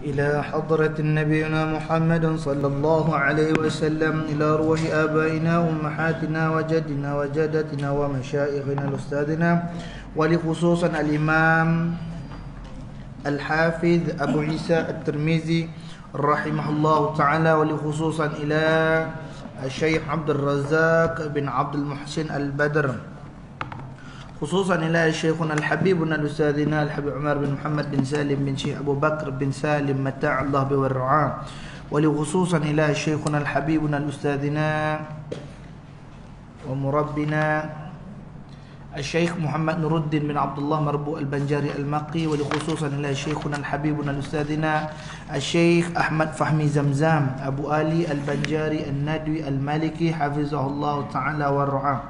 إلى حضرة نبينا محمد صلى الله عليه وسلم، إلى روح آبائنا وأمهاتنا وجدنا وجدتنا ومشايخنا الأستاذنا، ولخصوصا الإمام الحافظ أبو عيسى الترمذي رحمه الله تعالى، ولخصوصا إلى الشيخ عبد الرزاق بن عبد المحسن البدر، خصوصا إلى شيخنا الحبيب الأستاذنا الحبيب عمر بن محمد بن سالم بن شيخ أبو بكر بن سالم متاع الله بالرعاة، ولخصوصا إلى شيخنا الحبيب الأستاذنا ومربنا الشيخ محمد نور الدين بن عبد الله مربوع البنجاري المقي، ولخصوصا إلى شيخنا الحبيب الأستاذنا الشيخ أحمد فهمي زمزام أبو علي البنجاري الندوي المالكي حفظه الله تعالى والرعاة،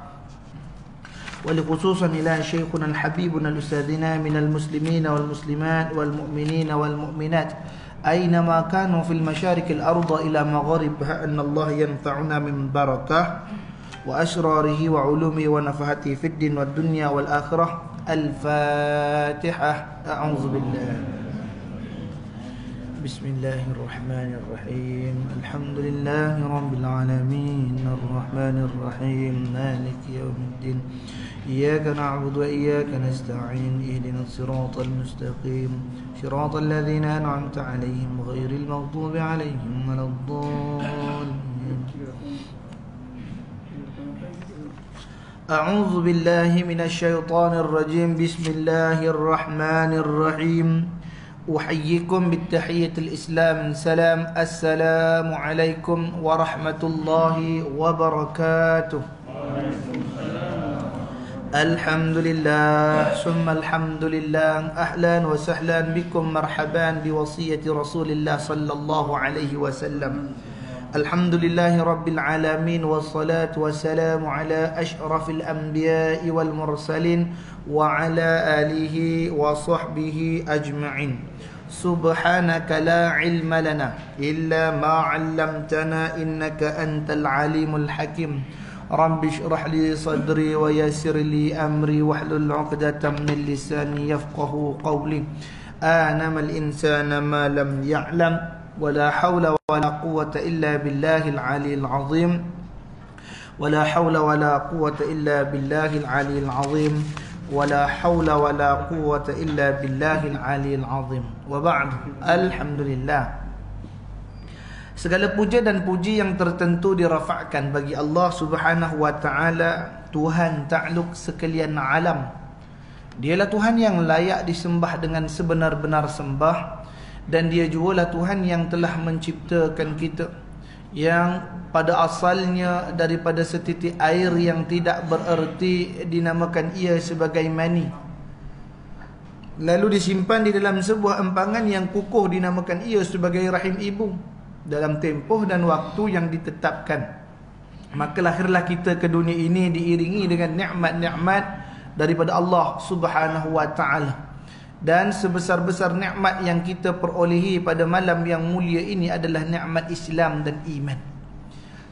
ولخصوصا إلى شيخنا الحبيب الأستاذنا من المسلمين والمسلمات والمؤمنين والمؤمنات أينما كانوا في المشارق الأرض إلى مغاربها، أن الله ينفعنا من بركة وأسراره وعلومه ونفحته في الدين والدنيا والآخرة. الفاتحة. أعوذ بالله. بسم الله الرحمن الرحيم. الحمد لله رب العالمين الرحمن الرحيم مالك يوم الدين، إياك نعبد وإياك نستعين، اهدنا الصراط المستقيم صراط الذين أنعمت عليهم غير المغضوب عليهم ولا الضالين. أعوذ بالله من الشيطان الرجيم. بسم الله الرحمن الرحيم. أحييكم بالتحية الإسلام سلام. السلام عليكم ورحمة الله وبركاته. الحمد لله ثم الحمد لله. أهلا وسهلا بكم، مرحبا بوصية رسول الله صلى الله عليه وسلم. الحمد لله رب العالمين، والصلاة والسلام على أشرف الأنبياء والمرسلين وعلى آله وصحبه أجمعين. سبحانك لا علم لنا إلا ما علمتنا إنك أنت العليم الحكيم. رب اشرح لي صدري ويسر لي أمري واحلل عقدة من لساني يفقه قولي. آنم الإنسان ما لم يعلم، ولا حول ولا قوة إلا بالله العلي العظيم، ولا حول ولا قوة إلا بالله العلي العظيم، ولا حول ولا قوة إلا بالله العلي العظيم. وبعد. Alhamdulillah, segala puja dan puji yang tertentu dirafakkan bagi Allah Subhanahu wa taala, Tuhan takluk sekalian alam. Dialah Tuhan yang layak disembah dengan sebenar-benar sembah, dan dia jugalah Tuhan yang telah menciptakan kita, yang pada asalnya daripada setitik air yang tidak bererti dinamakan ia sebagai mani, lalu disimpan di dalam sebuah empangan yang kukuh dinamakan ia sebagai rahim ibu dalam tempoh dan waktu yang ditetapkan. Maka lahirlah kita ke dunia ini diiringi dengan nikmat-nikmat daripada Allah Subhanahu wa taala. Dan sebesar-besar nikmat yang kita perolehi pada malam yang mulia ini adalah nikmat Islam dan iman.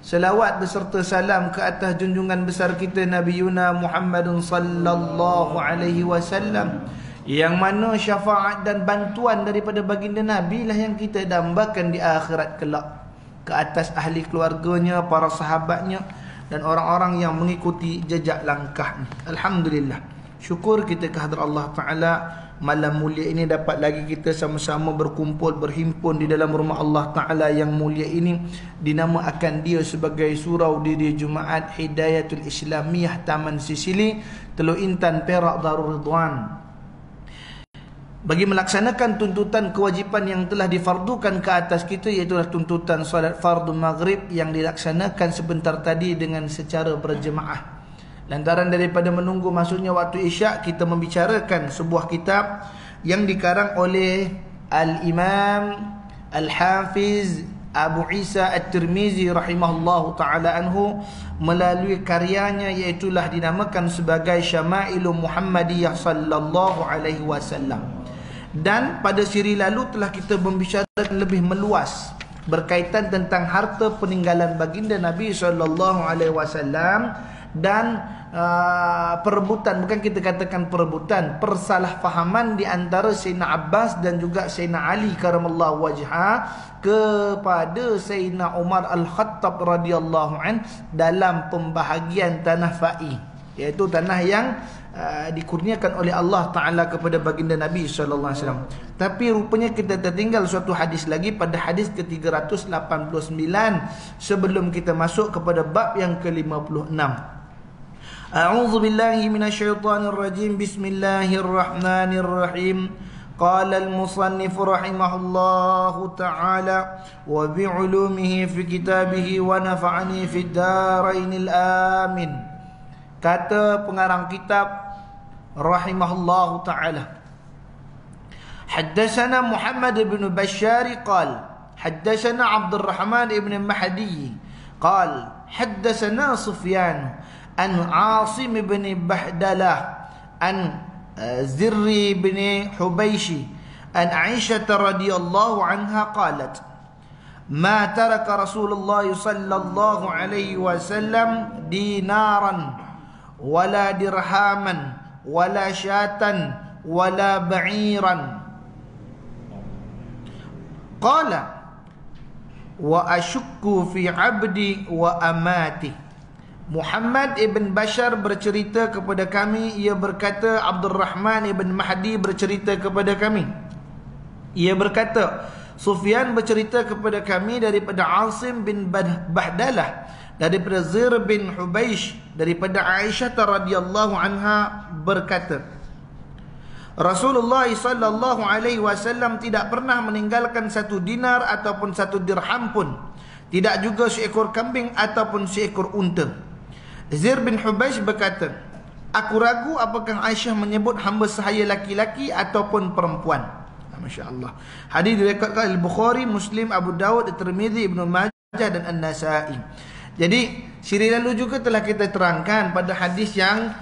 Selawat beserta salam ke atas junjungan besar kita Nabi Yuna Muhammadun sallallahu alaihi wasallam, yang mana syafaat dan bantuan daripada baginda Nabi lah yang kita dambakan di akhirat kelak, ke atas ahli keluarganya, para sahabatnya dan orang-orang yang mengikuti jejak langkahnya. Alhamdulillah, syukur kita kehadrat Allah Ta'ala, malam mulia ini dapat lagi kita sama-sama berkumpul, berhimpun di dalam rumah Allah Ta'ala yang mulia ini. Dinamakan dia sebagai Surau Diri Jumaat Hidayatul Islamiyah Taman Sisili, Teluk Intan, Perak, Darul Ridwan, bagi melaksanakan tuntutan kewajipan yang telah difardukan ke atas kita, iaitu tuntutan salat fardu maghrib yang dilaksanakan sebentar tadi dengan secara berjemaah. Lantaran daripada menunggu masuknya waktu isyak, kita membicarakan sebuah kitab yang dikarang oleh Al-Imam Al-Hafiz Abu Isa At-Tirmizi rahimahullahu ta'ala anhu, melalui karyanya iaitulah dinamakan sebagai Syama'ilul Muhammadiyah sallallahu alaihi wasallam. Dan pada siri lalu telah kita membicarakan lebih meluas berkaitan tentang harta peninggalan baginda Nabi sallallahu alaihi wasallam dan perebutan, bukan kita katakan perebutan, persalahfahaman di antara Sayyidina Abbas dan juga Sayyidina Ali karamallahu wajha kepada Sayyidina Umar Al-Khattab radhiyallahu an dalam pembahagian tanah Fa'i, iaitu tanah yang dikurniakan oleh Allah Ta'ala kepada baginda Nabi SAW. Tapi rupanya kita tertinggal suatu hadis lagi pada hadis ke-389 sebelum kita masuk kepada bab yang ke-56. A'udzu billahi minasyaitonir rajim. Bismillahirrahmanirrahim. Qala al-musannif rahimahullahu ta'ala wa bi'ulumihi fi kitabihi wa nafa'ani fid darainil amin. Kata pengarang kitab rahimahullahu ta'ala, Haddatsana Muhammad ibn Bashar qal haddatsana Abdul Rahman ibn Mahdi qal haddatsana Sufyan an Asim ibn Bahdalah an Zirri ibn Hubayshi an Aisyah radhiyallahu anha qalat ma taraka Rasulullah sallallahu alaihi wasallam dinaran wala dirhaman wala syatan wala ba'iran. Qala wa ashukku fi abdi wa amati. Muhammad ibn Bashar bercerita kepada kami, ia berkata Abdul Rahman ibn Mahdi bercerita kepada kami, ia berkata Sufyan bercerita kepada kami daripada Asim bin Bahdalah, daripada Zir bin Hubaysh, daripada Aisyah radhiyallahu anha berkata, Rasulullah sallallahu alaihi wasallam tidak pernah meninggalkan satu dinar ataupun satu dirham pun, tidak juga seekor kambing ataupun seekor unta. Zir bin Hubaysh berkata, aku ragu apakah Aisyah menyebut hamba sahaya laki-laki ataupun perempuan. Masya-Allah. Hadis diriwayatkan oleh Bukhari, Muslim, Abu Dawud, Tirmizi, Ibnu Majah dan An-Nasa'i. Jadi siri lalu juga telah kita terangkan pada hadis yang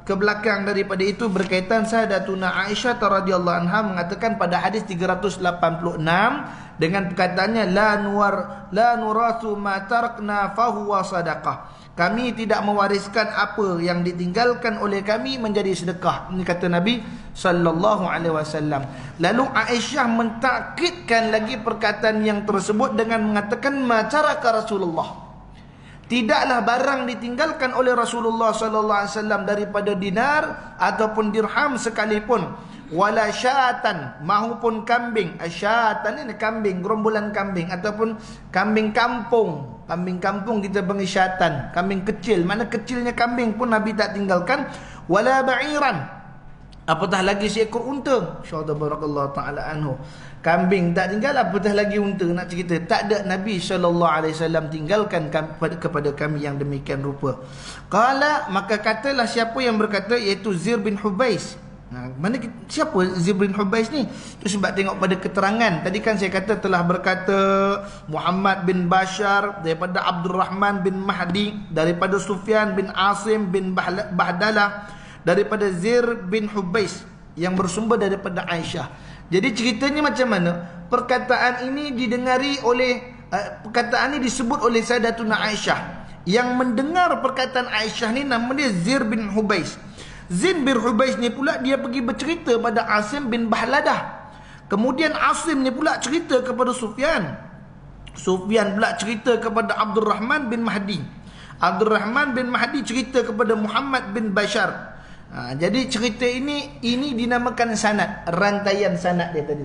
ke belakang daripada itu berkaitan Sayyidatuna Aisyah radhiyallahu anha mengatakan pada hadis 386 dengan perkataannya la nurathu ma tarakna fahuwa sadaqah. Kami tidak mewariskan apa yang ditinggalkan oleh kami menjadi sedekah. Ini kata Nabi sallallahu alaihi wasallam. Lalu Aisyah mentakkidkan lagi perkataan yang tersebut dengan mengatakan macaraka Rasulullah. Tidaklah barang ditinggalkan oleh Rasulullah sallallahu alaihi wasallam daripada dinar ataupun dirham sekalipun, wala syatan, mahupun kambing. Syatan ini kambing, gerombolan kambing ataupun kambing kampung. Kambing kampung kita panggil syatan, kambing kecil. Mana kecilnya kambing pun Nabi tak tinggalkan. Wala ba'iran, apatah lagi seekor unta. Syahada barakallahu ta'ala anhu. Kambing tak tinggal, apatah lagi unta. Nak cerita, tak ada Nabi SAW tinggalkan kepada kami yang demikian rupa. Qala, maka katalah siapa yang berkata, iaitu Zir bin Hubaysh. Siapa Zir bin Hubaysh ni? Itu sebab tengok pada keterangan. Tadi kan saya kata telah berkata Muhammad bin Bashar, daripada Abdul Rahman bin Mahdi, daripada Sufyan bin Asim bin Bahdalah, daripada Zir bin Hubaysh yang bersumber daripada Aisyah. Jadi ceritanya macam mana? Perkataan ini didengari oleh perkataan ini disebut oleh Sayyidatuna Aisyah. Yang mendengar perkataan Aisyah ni nama dia Zir bin Hubaysh. Zir bin Hubaysh ni pula dia pergi bercerita pada Asim bin Bahladah. Kemudian Asim ni pula cerita kepada Sufyan. Sufyan pula cerita kepada Abdul Rahman bin Mahdi. Abdul Rahman bin Mahdi cerita kepada Muhammad bin Bashar. Jadi cerita ini dinamakan sanad, rantaian sanad dia tadi.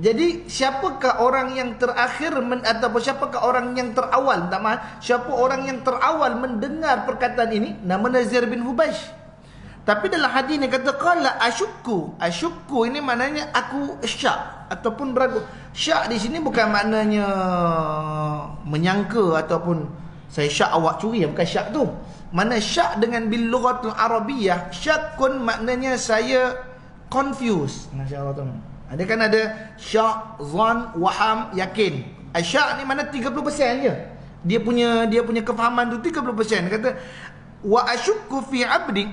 Jadi siapakah orang yang terakhir ataupun siapakah orang yang terawal? Siapa orang yang terawal mendengar perkataan ini? Nama Zir bin Hubaysh. Tapi dalam hadis ni kata qala asyukku. Asyukku ini maknanya aku syak ataupun beragu. Syak di sini bukan maknanya menyangka ataupun saya syak awak curi, bukan syak tu. Mana syak dengan bil lughatul arabiyyah, syakun maknanya saya confused. Masya-Allah tu. Ada kan ada syak, zan, waham, yakin. Asyak ni mana 30% je. Dia punya kefahaman tu 30%. Dia kata wa asyukku fi 'abdi,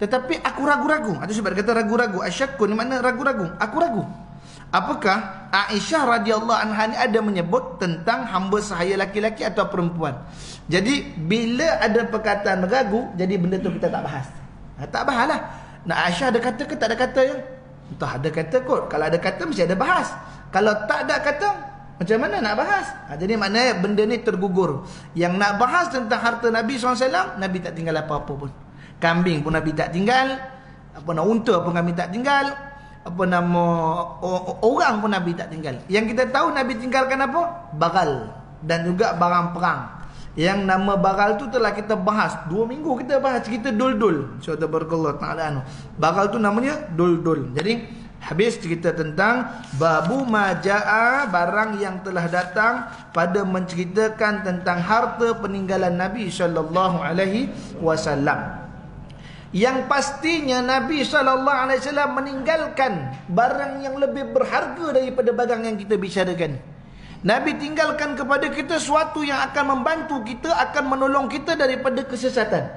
tetapi aku ragu-ragu. Itu sebab dia kata ragu-ragu. Asyakku ni makna ragu-ragu. Aku ragu. Apakah Aisyah radhiyallahu anha ni ada menyebut tentang hamba sahaya laki-laki atau perempuan. Jadi bila ada perkataan ragu, jadi benda tu kita tak bahas. Tak bahas lah. Nak Aisyah ada kata ke tak ada kata ya? Entah ada kata kot. Kalau ada kata mesti ada bahas. Kalau tak ada kata, macam mana nak bahas? Jadi maknanya benda ni tergugur. Yang nak bahas tentang harta Nabi SAW, Nabi tak tinggal apa-apa pun. Kambing pun Nabi tak tinggal, apa nama unta pun Nabi tak tinggal, apa nama orang pun Nabi tak tinggal. Yang kita tahu Nabi tinggalkan apa? Bagal dan juga barang perang. Yang nama bagal tu telah kita bahas 2 minggu kita bahas cerita dul-dul. Syukur barakallahu taala. Bagal tu namanya dul-dul. Jadi habis cerita tentang babu majaa, barang yang telah datang pada menceritakan tentang harta peninggalan Nabi sallallahu alaihi wasallam. Yang pastinya Nabi SAW meninggalkan barang yang lebih berharga daripada barang yang kita bicarakan. Nabi tinggalkan kepada kita sesuatu yang akan membantu kita, akan menolong kita daripada kesesatan.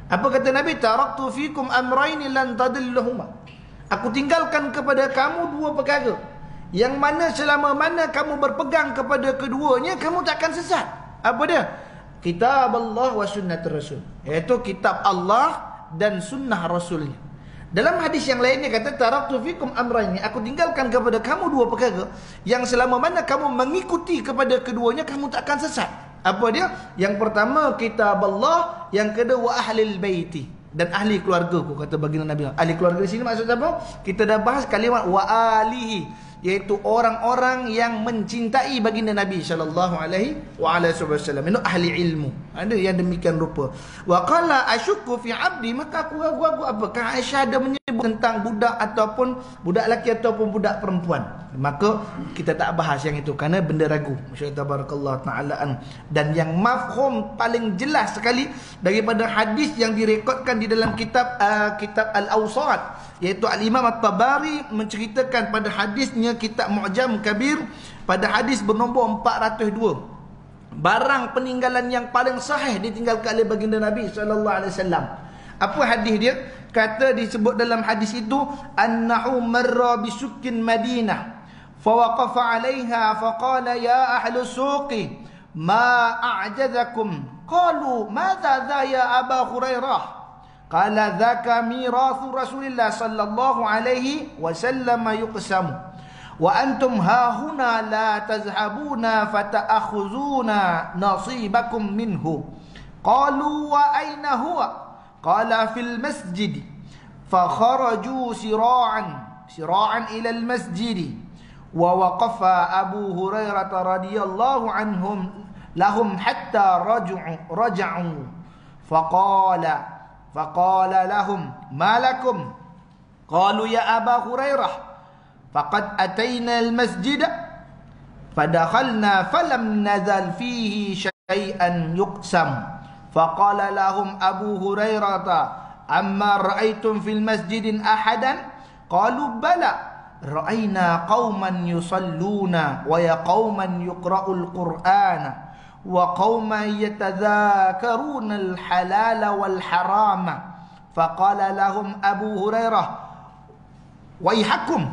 Apa kata Nabi? Taraktu fikum amraini lan tadilluhuma. Aku tinggalkan kepada kamu 2 perkara, yang mana selama mana kamu berpegang kepada keduanya, kamu takkan sesat. Apa dia? Kitab Allah wa sunnat Rasul. Iaitu kitab Allah dan sunnah Rasulnya. Dalam hadis yang lainnya kata taraktu fikum amraini, aku tinggalkan kepada kamu 2 perkara yang selama mana kamu mengikuti kepada keduanya, kamu tak akan sesat. Apa dia? Yang pertama kitab Allah, yang kedua ahlil baiti, dan ahli keluarga ku, kata baginda Nabi. Ahli keluarga di sini maksud apa? Kita dah bahas kalimat wa alihi, iaitu orang-orang yang mencintai baginda Nabi sallallahu alaihi wasallam. Itu ahli ilmu. Ada yang demikian rupa. Wa qala asyukku fi abdi, maka aku ragu-ragu apakah Aisyah ada menyebut tentang budak ataupun budak lelaki ataupun budak perempuan. Maka kita tak bahas yang itu kerana benda ragu. Masyaallah tabarakallah taala. Dan yang mafhum paling jelas sekali daripada hadis yang direkodkan di dalam kitab kitab Al-Awsat, iaitu Al-Imam At-Tabari menceritakan pada hadisnya kitab Mu'jam Kabir pada hadis bernombor 402. Barang peninggalan yang paling sahih ditinggalkan oleh baginda Nabi sallallahu alaihi wasallam. Apa hadis dia? Kata disebut dalam hadis itu, annahu marra bisukin Madinah fawaqafa 'alaiha faqala ya ahli suqi ma a'jazakum. Qalu madza dha ya Aba Hurairah? Qala dzaka mirathu Rasulillah sallallahu alaihi wasallam yuqsamu wa antum hahuna la tazhabuna fata'khuzuna nasibakum minhu. Qalu wa aina huwa? Qala fil masjid. Fa kharaju sira'an ila al masjid wa waqafa Abu Hurairah radhiyallahu anhum lahum hatta raja'u faqala lahum ma lakum? Qalu ya Aba Hurairah faqad atayna al-masjid fadakhalna falam nazal fihi syai'an yuqsam. Faqala lahum Abu Hurairah amma ra'aytum fil masjidin ahadan? Qalu bala ra'ayna qauman yusalluna wa ya qauman yuqra'ul qur'ana wa qauman yatadhakaruna al-halala wal harama. Faqala lahum Abu Hurairah waihakum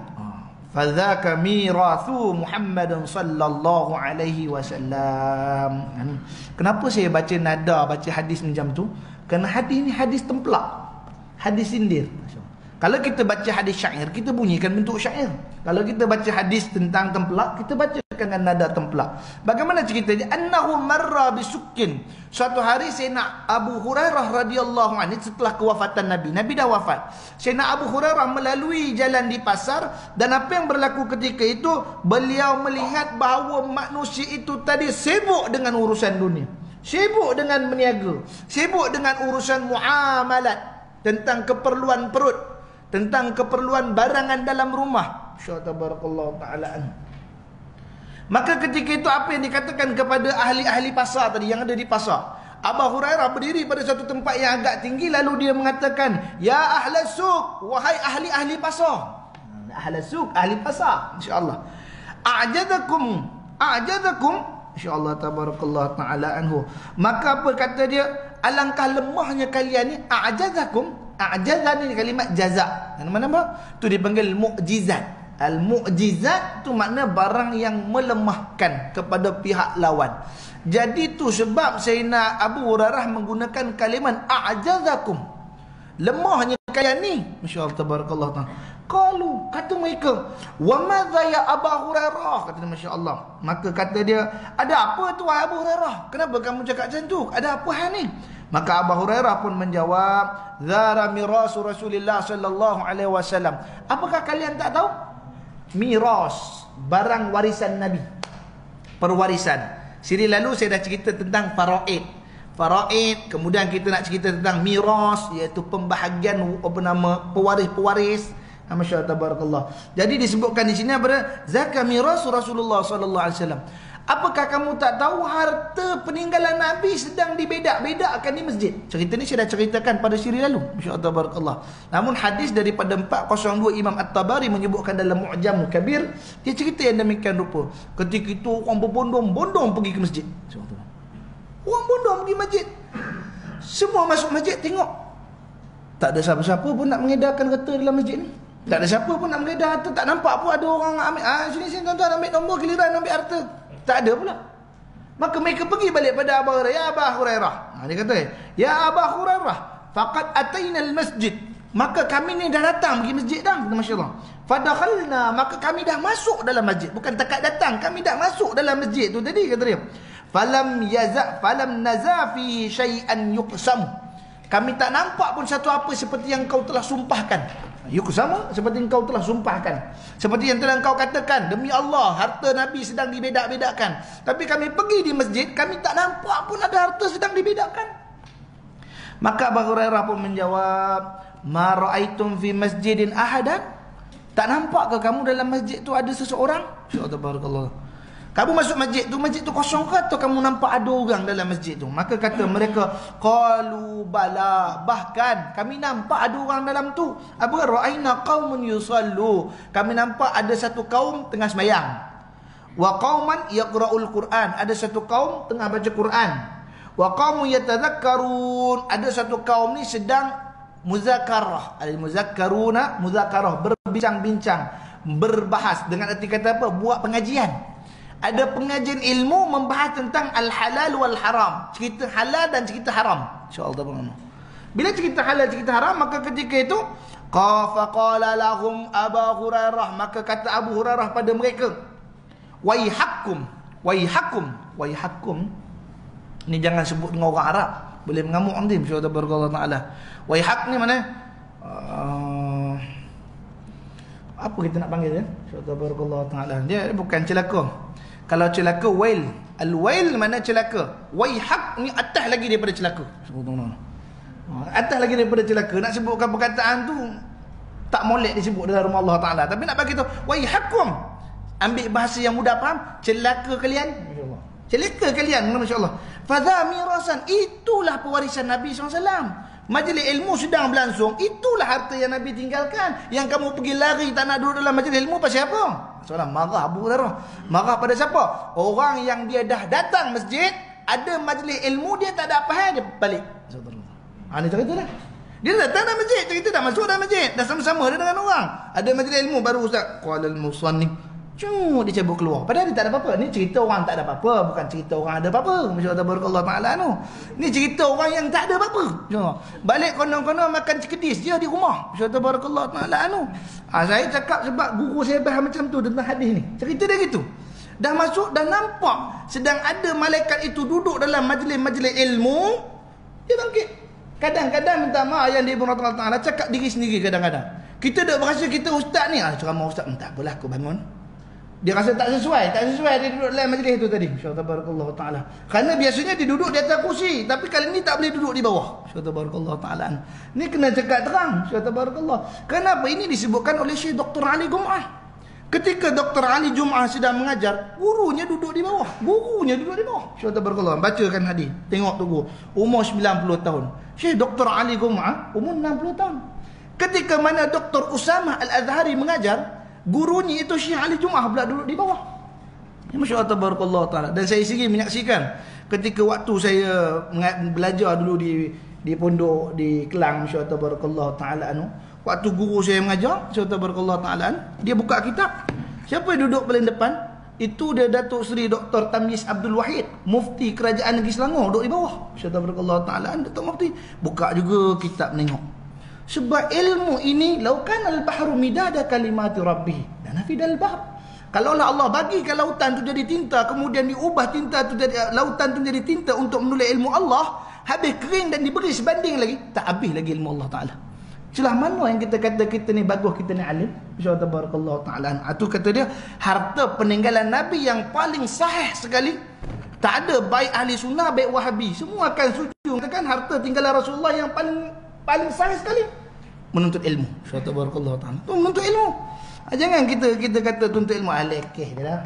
fadzaka mirathu Muhammadin sallallahu alaihi wasallam. Kenapa saya baca nada, baca hadis macam tu? Kerana hadis ni hadis templak, hadis sindir. Kalau kita baca hadis syair, kita bunyikan bentuk syair. Kalau kita baca hadis tentang templak, kita bacakan dengan nada templak. Bagaimana ceritanya? Annahu marra bisukin. Suatu hari Sayyidina Abu Hurairah radhiyallahu anhu, setelah kewafatan Nabi, Nabi dah wafat, Sayyidina Abu Hurairah melalui jalan di pasar, dan apa yang berlaku ketika itu? Beliau melihat bahawa manusia itu tadi sibuk dengan urusan dunia, sibuk dengan berniaga, sibuk dengan urusan muamalat, tentang keperluan perut, tentang keperluan barangan dalam rumah. Tabarakallahu ta'ala. Maka ketika itu apa yang dikatakan kepada ahli-ahli pasar tadi yang ada di pasar? Abu Hurairah berdiri pada satu tempat yang agak tinggi, lalu dia mengatakan, ya ahli suq, wahai ahli-ahli pasar. Ahli suq, ahli pasar, insya-Allah. A'jadakum, insya-Allah tabarakallahu ta'ala anhu. Maka apa kata dia? Alangkah lemahnya kalian ni. A'jadakum, a'jazan ni kalimat jaza. Nama-nama tu dipanggil mukjizat. Al-mu'jizat tu makna barang yang melemahkan kepada pihak lawan. Jadi tu sebab Sayyidina Abu Hurairah menggunakan kalimat a'jazakum. Lemahnya kalian ni. Masya-Allah tabarakallah ta'ala. Qalu, kata mereka, wa madza ya Abu Hurairah? Kata dia, masya-Allah. Maka kata dia, ada apa tu wahai Abu Hurairah? Kenapa kamu cakap macam tu? Ada apa hal ni? Maka Abu Hurairah pun menjawab, zara mirasu Rasulillah sallallahu alaihi wasallam. Apakah kalian tak tahu? Miras, barang warisan Nabi. Perwarisan. Siri lalu saya dah cerita tentang faraid. Faraid, kemudian kita nak cerita tentang miras, iaitu pembahagian pewaris-pewaris. Masya-Allah tabarakallah. Jadi disebutkan di sini apa? Zakat miras Rasulullah sallallahu alaihi wasallam. Apakah kamu tak tahu harta peninggalan Nabi sedang dibedak-bedakkan di masjid? Cerita ni saya dah ceritakan pada siri lalu. Masya-Allah tabarakallah. Namun hadis daripada 402 Imam At-Tabari menyebutkan dalam Mu'jam Kabir, dia cerita yang demikian rupa. Ketika itu orang berbondong-bondong pergi ke masjid. Orang bondong pergi masjid. Semua masuk masjid tengok. Tak ada siapa-siapa pun nak mengedarkan harta dalam masjid ni. Tak ada siapa pun nak mengedar harta. Tak nampak pun ada orang ambil. Sini tuan-tuan ambil nombor giliran ambil harta. Tak ada pula. Maka mereka pergi balik pada Abu Hurairah. Ya Abu Hurairah. Dia kata, ya Abu Hurairah, faqad ataina al-masjid. Maka kami ni dah datang pergi masjid dah. Masya-Allah. Fadakhalna, maka kami dah masuk dalam masjid. Bukan takat datang, kami dah masuk dalam masjid tu tadi, kata dia. Falam naza fihi syai'an yuqsam. Kami tak nampak pun satu apa seperti yang kau telah sumpahkan. Yuqsam, seperti yang kau telah sumpahkan. Seperti yang telah kau katakan, demi Allah harta Nabi sedang dibedak-bedakkan. Tapi kami pergi di masjid, kami tak nampak pun ada harta sedang dibedakan. Maka Abu Hurairah pun menjawab, ma ra'aitum fi masjidin ahadan? Tak nampak ke kamu dalam masjid tu ada seseorang? Subhanallah. Kamu masuk masjid tu kosong ke atau kamu nampak ada orang dalam masjid tu? Maka kata mereka, qalu bala, bahkan kami nampak ada orang dalam tu. Apa? Ra'aina qaumun yusallu. Kami nampak ada satu kaum tengah sembahyang. Wa qauman yaqra'ul Quran. Ada satu kaum tengah baca Quran. Wa qaumun yatadhakkarun. Ada satu kaum ni sedang muzakarah. Al-muzakkaruna, muzakarah, berbincang-bincang, berbahas. Dengan arti kata apa? Buat pengajian. Ada pengajian ilmu membahas tentang al-halal wal-haram. Cerita halal dan cerita haram. InsyaAllah. Bila cerita halal, cerita haram, maka ketika itu faqala lahum Abu Hurairah, maka kata Abu Hurairah pada mereka, waihakum. Ni jangan sebut dengan orang Arab, boleh mengamuk nanti. InsyaAllah ta'ala. Waihak ni mana? Apa kita nak panggil dia? InsyaAllah ta'ala. Dia bukan celaka. Kalau celaka, wail. Al-wail mana celaka. Waihak ni atas lagi daripada celaka. Atas lagi daripada celaka. Nak sebutkan perkataan tu tak molek disebut dalam rumah Allah Ta'ala. Tapi nak bagi tu, waihakum. Ambil bahasa yang mudah faham. Celaka kalian. Celaka kalian. Masya Allah. Fadha mirasan. Itulah pewarisan Nabi SAW. Majlis ilmu sedang berlangsung. Itulah harta yang Nabi tinggalkan. Yang kamu pergi lari tak nak duduk dalam majlis ilmu pasal apa? Soalan marah Abu Hurairah. Marah pada siapa? Orang yang dia dah datang masjid, ada majlis ilmu, dia tak ada apa hal, dia balik. Ini cerita dah. Dia datang dalam masjid, cerita dah masuk dalam masjid, dah sama-sama dia dengan orang. Ada majlis ilmu, baru ustaz qala al-musannif, dia cabut keluar. Padahal dia tak ada apa-apa. Ni cerita orang tak ada apa-apa, bukan cerita orang ada apa-apa. Masya-Allah tabarakallah ta'ala tu. Ni cerita orang yang tak ada apa-apa. Balik konon-konon makan cekedis dia di rumah. Masya-Allah tabarakallah ta'ala tu. Saya cakap sebab guru saya bahas macam tu tentang hadis ni. Cerita dia gitu. Dah masuk, dah nampak sedang ada malaikat itu duduk dalam majlis-majlis ilmu, dia bangkit. Kadang-kadang minta maaf yang Ibn Allah Ta'ala cakap diri sendiri kadang-kadang. Kita dah berasa kita ustaz ni. Ceramah ustaz, tak apalah aku bangun. Dia rasa tak sesuai dia duduk dalam majlis itu tadi. Masya-Allah tabarakallah taala. Kerana biasanya dia duduk di atas kursi, tapi kali ni tak boleh duduk di bawah. Masya-Allah tabarakallah taala. Ni kena cakap terang. Masya-Allah tabarakallah. Kenapa ini disebutkan oleh Syekh Dr. Ali Jum'ah? Ketika Dr. Ali Jum'ah sedang mengajar, gurunya duduk di bawah. Masya-Allah tabarakallah. Bacakan hadis. Tengok tu guru. Umur 90 tahun. Syekh Dr. Ali Jum'ah umur 60 tahun. Ketika mana Dr. Usamah Al-Azhari mengajar, gurunya itu Syekh Ali Jum'ah pula duduk di bawah. Masya-Allah tabarakallah taala. Dan saya sendiri menyaksikan ketika waktu saya belajar dulu di pondok di Kelang, Masya-Allah tabarakallah taala Waktu guru saya mengajar, Barakallahu ta'ala, dia buka kitab. Siapa yang duduk paling depan? Itu dia Datuk Seri Dr. Tamyiz Abdul Wahid, Mufti Kerajaan Negeri Selangor, duduk di bawah. Barakallahu ta'ala, Datuk Mufti. Buka juga kitab menengok. Sebab ilmu ini, laukan al-bahru midada kalimati rabbih, dan nafidal bahr. Kalaulah Allah bagikan lautan tu jadi tinta, kemudian diubah tinta tu jadi lautan tu jadi tinta untuk menulis ilmu Allah, habis kering dan diberi sebanding lagi, tak habis lagi ilmu Allah Ta'ala. Celah mana yang kita kata kita ni bagus, kita ni alim? InsyaAllah Barakallahu ta'ala. Itu kata dia, harta peninggalan Nabi yang paling sahih sekali. Tak ada baik ahli sunnah, baik wahabi, semua akan setuju katakan harta tinggalan Rasulullah yang paling sahih sekali menuntut ilmu. InsyaAllah Barakallahu ta'ala. Tu menuntut ilmu. Jangan kita kata tuntut ilmu alekeh dia dah.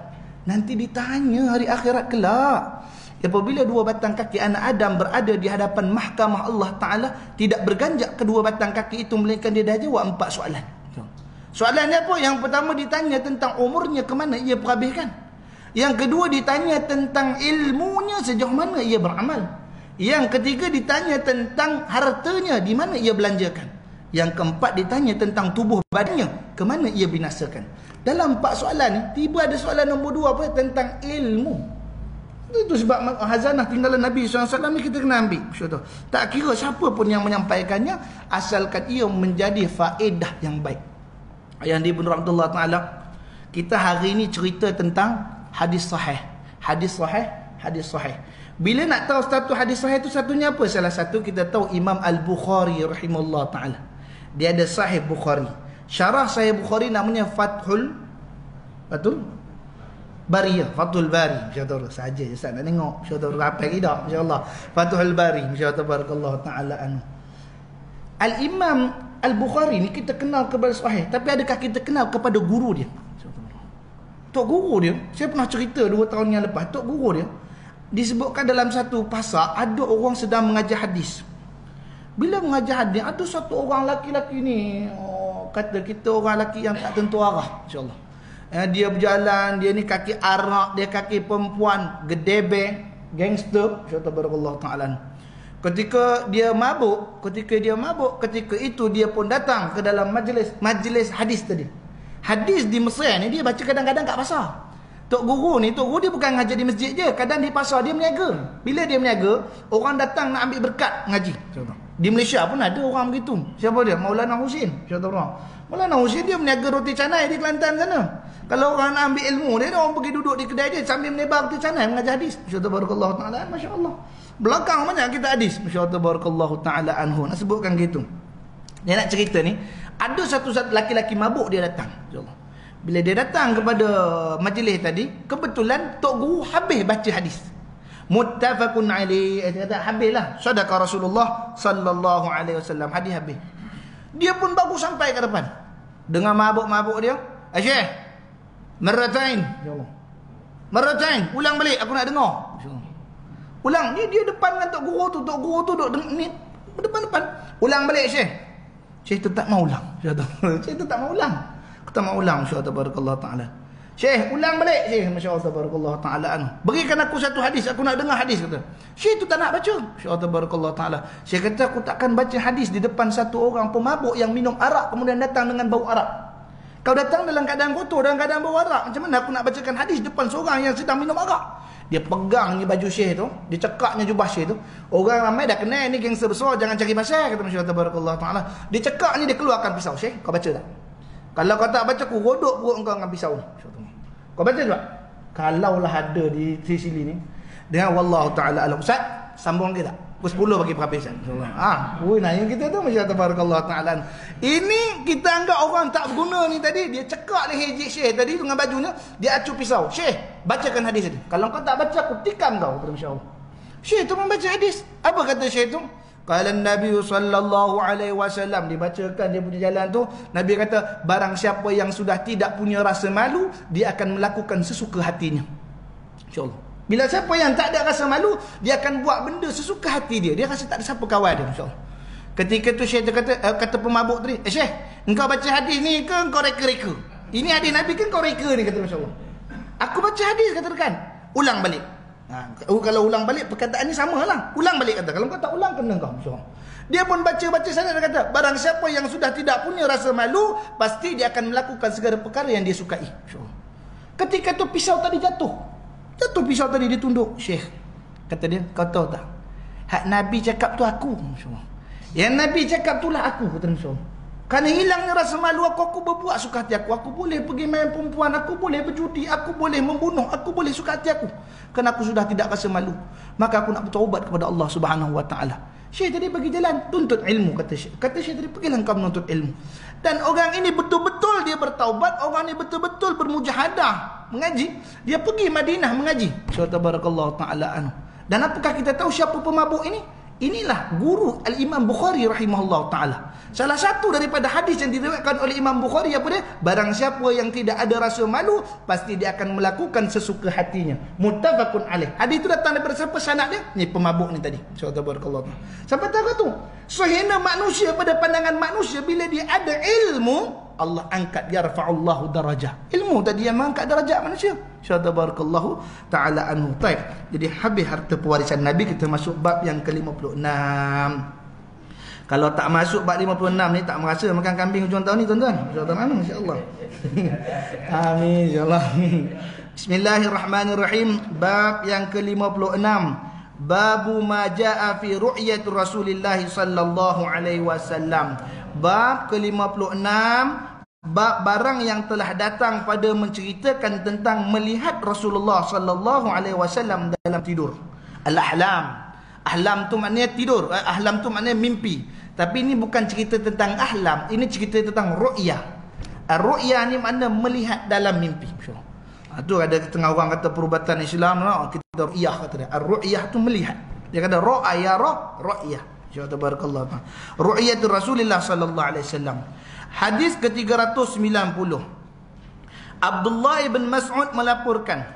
Nanti ditanya hari akhirat kelak. Apabila dua batang kaki anak Adam berada di hadapan mahkamah Allah Ta'ala, tidak berganjak kedua batang kaki itu, melainkan dia dah jawab 4 soalan. Soalan dia apa? Yang pertama ditanya tentang umurnya, ke mana ia perhabiskan. Yang kedua ditanya tentang ilmunya, sejauh mana ia beramal. Yang ketiga ditanya tentang hartanya, di mana ia belanjakan. Yang keempat ditanya tentang tubuh badannya, ke mana ia binasakan. Dalam 4 soalan ni, tiba ada soalan nombor 2 apa? Tentang ilmu. Itu sebab hazanah tinggalan Nabi SAW ni kita kena ambil. Tak kira siapa pun yang menyampaikannya, asalkan ia menjadi faedah yang baik. Ayah di Ibn Abdullah Ta'ala, kita hari ini cerita tentang hadis sahih. Hadis sahih, hadis sahih. Bila nak tahu satu hadis sahih itu satunya apa? Salah satu kita tahu Imam Al-Bukhari rahimahullah Ta'ala. Dia ada Sahih Bukhari. Syarah Sahih Bukhari namanya Fathul Bari, Fathul Bari. InsyaAllah saja je nak tengok. InsyaAllah apa kita insyaAllah. Fathul Bari. InsyaAllah Barakallahu ta'ala anhu. Al-Imam Al-Bukhari ni kita kenal kepada sahih, tapi adakah kita kenal kepada guru dia? Tok guru dia, saya pernah cerita 2 tahun yang lepas, tok guru dia disebutkan dalam satu pasar ada orang sedang mengajar hadis. Bila mengajar hadis, ada satu orang laki-laki ni, kata kita orang lelaki yang tak tentu arah, insyaAllah. Dia berjalan, dia ni kaki arak, dia kaki perempuan, gedebe, gangster, insyaAllah Barakallahu ta'ala. Ketika dia mabuk, ketika itu dia pun datang ke dalam majlis hadis tadi. Hadis di Mesir ni dia baca kadang-kadang kat pasar. Tok guru dia bukan ngajar di masjid je, kadang di pasar dia meniaga. Bila dia meniaga, orang datang nak ambil berkat ngaji. Di Malaysia pun ada orang begitu. Siapa dia? Maulana Husin. Maulana Husin dia meniaga roti canai di Kelantan sana. Kalau orang nak ambil ilmu dia, orang pergi duduk di kedai dia sambil menebar roti canai mengajar hadis. Masya-Allah Barakallahu ta'ala, masya-Allah. Belakang banyak kita hadis. Masya-Allah Barakallahu ta'ala anhu. Nak sebutkan gitu. Dia nak cerita ni, ada satu laki-laki mabuk dia datang. Masya-Allah. Bila dia datang kepada majlis tadi, kebetulan tok guru habis baca hadis. Muttafaqun alaih, kata habislah. Sadaqa Rasulullah sallallahu alaihi wasallam, hadis habis. Dia pun baru sampai ke depan. Dengan mabuk-mabuk dia, "Syekh, marratain." Marratain, ulang balik aku nak dengar. Ulang, dia depan dengan tok guru tu duduk ni depan-depan. Ulang balik Syekh. Syekh tu tak mau ulang. Syekh tu tak mau ulang. Kita mau ulang insya-Allah Barakallahu ta'ala. Syekh, ulang balik Syekh, masya-Allah Barakallahu ta'ala anhu. Berikan aku satu hadis, aku nak dengar hadis, kata. Syekh tu tak nak baca. Masya-Allah Barakallahu ta'ala. Syekh kata aku takkan baca hadis di depan satu orang pemabuk yang minum arak kemudian datang dengan bau arak. Kau datang dalam keadaan kotor, dalam keadaan bau arak, macam mana aku nak bacakan hadis depan seorang yang sedang minum arak? Dia pegang ni baju Syekh tu, dia cekaknya jubah Syekh tu. Orang ramai dah kenal ni gangster besar, jangan cari pasal, kata masya-Allah Barakallahu ta'ala. Dia cekak ni, dia keluarkan pisau. Syekh, kau baca tak? Kalau kau tak baca, aku rodok perut kau dengan pisau ni. Kau baca juga. Kalaulah ada di sini ni, dengan wallahu ta'ala alam. Ustaz, sambung lagi tak? Pukul 10 bagi perhabisan. Nanya kita tu masya-Allah Barakallahu ta'ala. Ini kita anggap orang tak berguna ni tadi, dia cekak leher Syekh tadi dengan bajunya, dia acuh pisau. Syekh, bacakan hadis tadi. Kalau kau tak baca, aku tikam kau, masya-Allah. Syekh tu membaca hadis. Apa kata Syekh tu? Qala Nabi sallallahu alaihi wasallam, dibacakan dia punya jalan tu, Nabi kata barang siapa yang sudah tidak punya rasa malu, dia akan melakukan sesuka hatinya. Insya-Allah. Bila siapa yang tak ada rasa malu, dia akan buat benda sesuka hati dia. Dia rasa tak ada siapa kawan dia, insya-Allah. Ketika tu Syekh kata pemabuk tadi, Syekh, engkau baca hadis ni ke engkau reka-reka? Ini hadis Nabi ke engkau reka ni, kata masya-Allah. Aku baca hadis, kata rekan. Ulang balik. Kalau ulang balik perkataan ni samalah. Ulang balik kata. Kalau kau tak ulang kena kau. Dia pun baca-baca sana, dia kata, barang siapa yang sudah tidak punya rasa malu, pasti dia akan melakukan segala perkara yang dia sukai. Ketika tu pisau tadi jatuh pisau tadi ditunduk. Syekh, kata dia, kau tahu tak, hak Nabi cakap tu aku. Yang Nabi cakap tu lah aku, kata Nabi. Kerana hilangnya rasa malu aku berbuat suka hati aku boleh pergi main perempuan, aku boleh berjudi, aku boleh membunuh, aku boleh suka hati aku. Kerana aku sudah tidak rasa malu, maka aku nak bertaubat kepada Allah Subhanahu Wa Taala. Syekh tadi bagi jalan, tuntut ilmu, kata Syekh. Kata Syekh tadi, pergilah kau menuntut ilmu. Dan orang ini betul-betul dia bertaubat, orang ini betul-betul bermujahadah mengaji. Dia pergi Madinah mengaji. Tabarakallahu taala anhu. Dan apakah kita tahu siapa pemabuk ini? Inilah guru Al-Imam Bukhari rahimahullah ta'ala. Salah satu daripada hadis yang diriwayatkan oleh Imam Bukhari apa dia? Barang siapa yang tidak ada rasa malu, pasti dia akan melakukan sesuka hatinya. Muttafaqun alaih. Hadis itu datang daripada siapa sanad dia? Ni pemabuk ni tadi. Subhanallah. Sampai tahu tu. Sehina manusia pada pandangan manusia, bila dia ada ilmu, Allah angkat, yarfa'ullahu darajah. Ilmu tadi yang mengangkat darajat manusia. Tabarakallahu ta'ala anhu. Taib. Jadi habis harta pewarisan Nabi, kita masuk bab yang ke-56. Kalau tak masuk bab 56 ni, tak merasa makan kambing hujung tahun ni, tuan-tuan. InsyaAllah. Amin, insyaAllah. Bismillahirrahmanirrahim. Bab yang ke-56. Babu ma ja'a fi ru'yat Rasulillah sallallahu alaihi wasallam. Bab ke-56, bab barang yang telah datang pada menceritakan tentang melihat Rasulullah sallallahu alaihi wasallam dalam tidur. Al-ahlam. Ahlam tu maknanya tidur, ahlam tu maknanya mimpi. Tapi ini bukan cerita tentang ahlam, ini cerita tentang ru'yah. Ru'yah ni makna melihat dalam mimpi. Tu ada setengah orang kata perubatan Islam, kita ru'yah kata dia. Ar-ru'yah tu melihat. Dia kata ra'ya ru'yah. Tabarakallah. Ru'yatul Rasulullah sallallahu alaihi wasallam. Hadis ke-390. Abdullah bin Mas'ud melaporkan,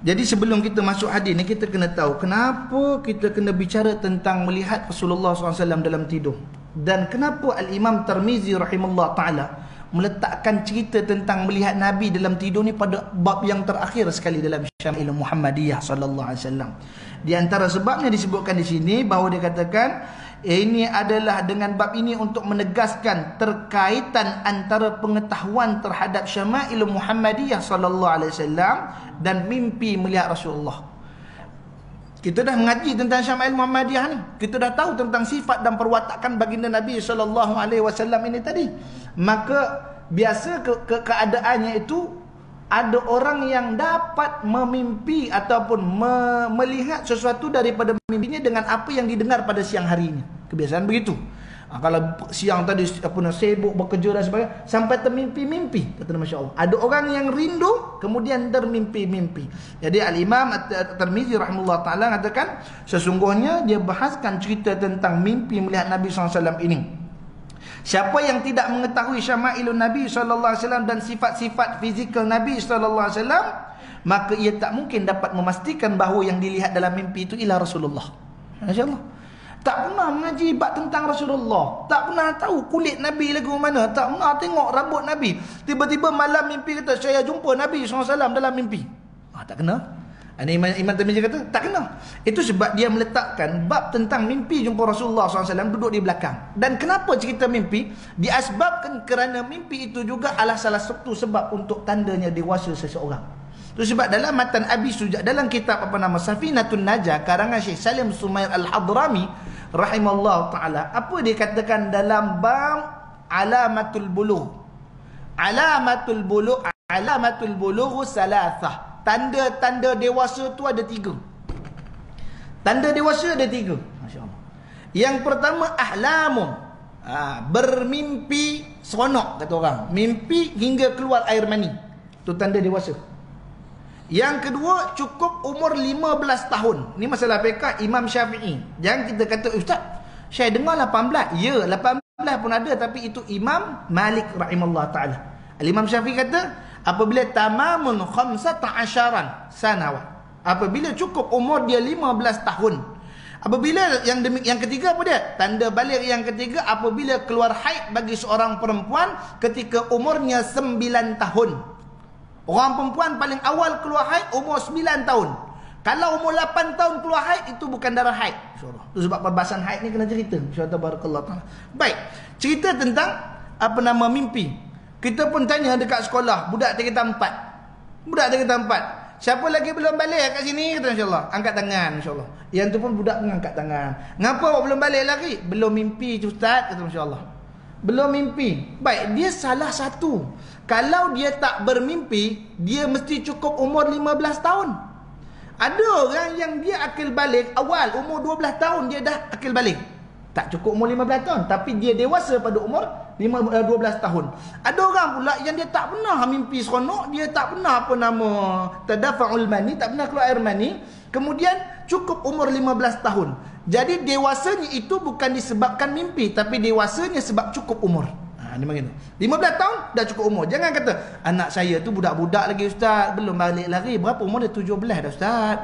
jadi sebelum kita masuk hadis ni, kita kena tahu kenapa kita kena bicara tentang melihat Rasulullah SAW dalam tidur. Dan kenapa Al-Imam Tirmizi rahimahullah ta'ala meletakkan cerita tentang melihat Nabi dalam tidur ni pada bab yang terakhir sekali dalam Syamil Muhammadiyah sallallahu alaihi wasallam. Di antara sebabnya disebutkan di sini bahawa dia katakan ini adalah dengan bab ini untuk menegaskan terkaitan antara pengetahuan terhadap Syamil Muhammadiyah sallallahu alaihi wasallam dan mimpi melihat Rasulullah. Kita dah mengaji tentang Syamil Muhammadiyah ni. Kita dah tahu tentang sifat dan perwatakan baginda Nabi sallallahu alaihi wasallam ini tadi. Maka biasa keadaannya itu ada orang yang dapat memimpi ataupun melihat sesuatu daripada mimpinya dengan apa yang didengar pada siang harinya. Kebiasaan begitu. Kalau siang tadi sibuk bekerja dan sebagainya, sampai termimpi-mimpi, kata Masya Allah. Ada orang yang rindu kemudian termimpi-mimpi. Jadi Al-Imam At-Tirmizi rahimahullah ta'ala katakan, sesungguhnya dia bahaskan cerita tentang mimpi melihat Nabi SAW ini. Siapa yang tidak mengetahui syama'ilun Nabi SAW dan sifat-sifat fizikal Nabi SAW, maka ia tak mungkin dapat memastikan bahawa yang dilihat dalam mimpi itu ialah Rasulullah. Masya Allah. Tak pernah mengaji bab tentang Rasulullah, tak pernah tahu kulit Nabi lagu mana, tak pernah tengok rambut Nabi, tiba-tiba malam mimpi kata saya jumpa Nabi SAW dalam mimpi. Tak kena. Imam Tirmizi kata tak kena. Itu sebab dia meletakkan bab tentang mimpi jumpa Rasulullah SAW duduk di belakang. Dan kenapa cerita mimpi? Diasbabkan kerana mimpi itu juga adalah salah satu sebab untuk tandanya dewasa seseorang. Itu sebab dalam matan Abi Sujah, dalam kitab apa nama Safinatun Najah karangan Syekh Salim Sumair Al-Hadrami rahimahullah ta'ala, apa dia katakan dalam bab alamatul bulugh? Alamatul bulugh salasah. Tanda-tanda dewasa tu ada 3. Tanda dewasa ada 3. Masya-Allah. Yang pertama ahlamun. Bermimpi seronok kata orang. Mimpi hingga keluar air mani. Tu tanda dewasa. Yang kedua, cukup umur 15 tahun. Ni masalah fiqh Imam Syafi'i. Jangan kita kata, ustaz, saya dengar 18. Ya, 18 pun ada, tapi itu Imam Malik rahimahullah ta'ala. Al-Imam Syafi'i kata, apabila tamamun 15 sanawat. Apabila cukup umur dia 15 tahun. Apabila yang ketiga apa dia? Tanda balik yang ketiga, apabila keluar haid bagi seorang perempuan ketika umurnya 9 tahun. Orang perempuan paling awal keluar haid umur 9 tahun. Kalau umur 8 tahun keluar haid, itu bukan darah haid, insya-Allah. Itu sebab perbahasan haid ni kena cerita, insya-Allah barakallahu taala. Baik, cerita tentang mimpi. Kita pun tanya dekat sekolah, budak tingkatan 4. Budak tingkatan 4. Siapa lagi belum balik kat sini? Kata insya-Allah. Angkat tangan insya-Allah. Yang tu pun budak pun angkat tangan. Ngapa awak belum balik lagi? Belum mimpi ustaz, kata insya-Allah. Belum mimpi. Baik, dia salah satu. Kalau dia tak bermimpi, dia mesti cukup umur 15 tahun. Ada orang yang dia akil balik awal umur 12 tahun dia dah akil balik. Tak cukup umur 15 tahun, tapi dia dewasa pada umur 12 tahun. Ada orang pula yang dia tak pernah mimpi seronok, dia tak pernah tadafa'ul mani, tak pernah keluar air mani, kemudian cukup umur 15 tahun. Jadi dewasanya itu bukan disebabkan mimpi, tapi dewasanya sebab cukup umur. Ni macam tu. 15 tahun dah cukup umur. Jangan kata anak saya tu budak-budak lagi ustaz, belum balik lagi. Berapa umur dia? 17 dah ustaz.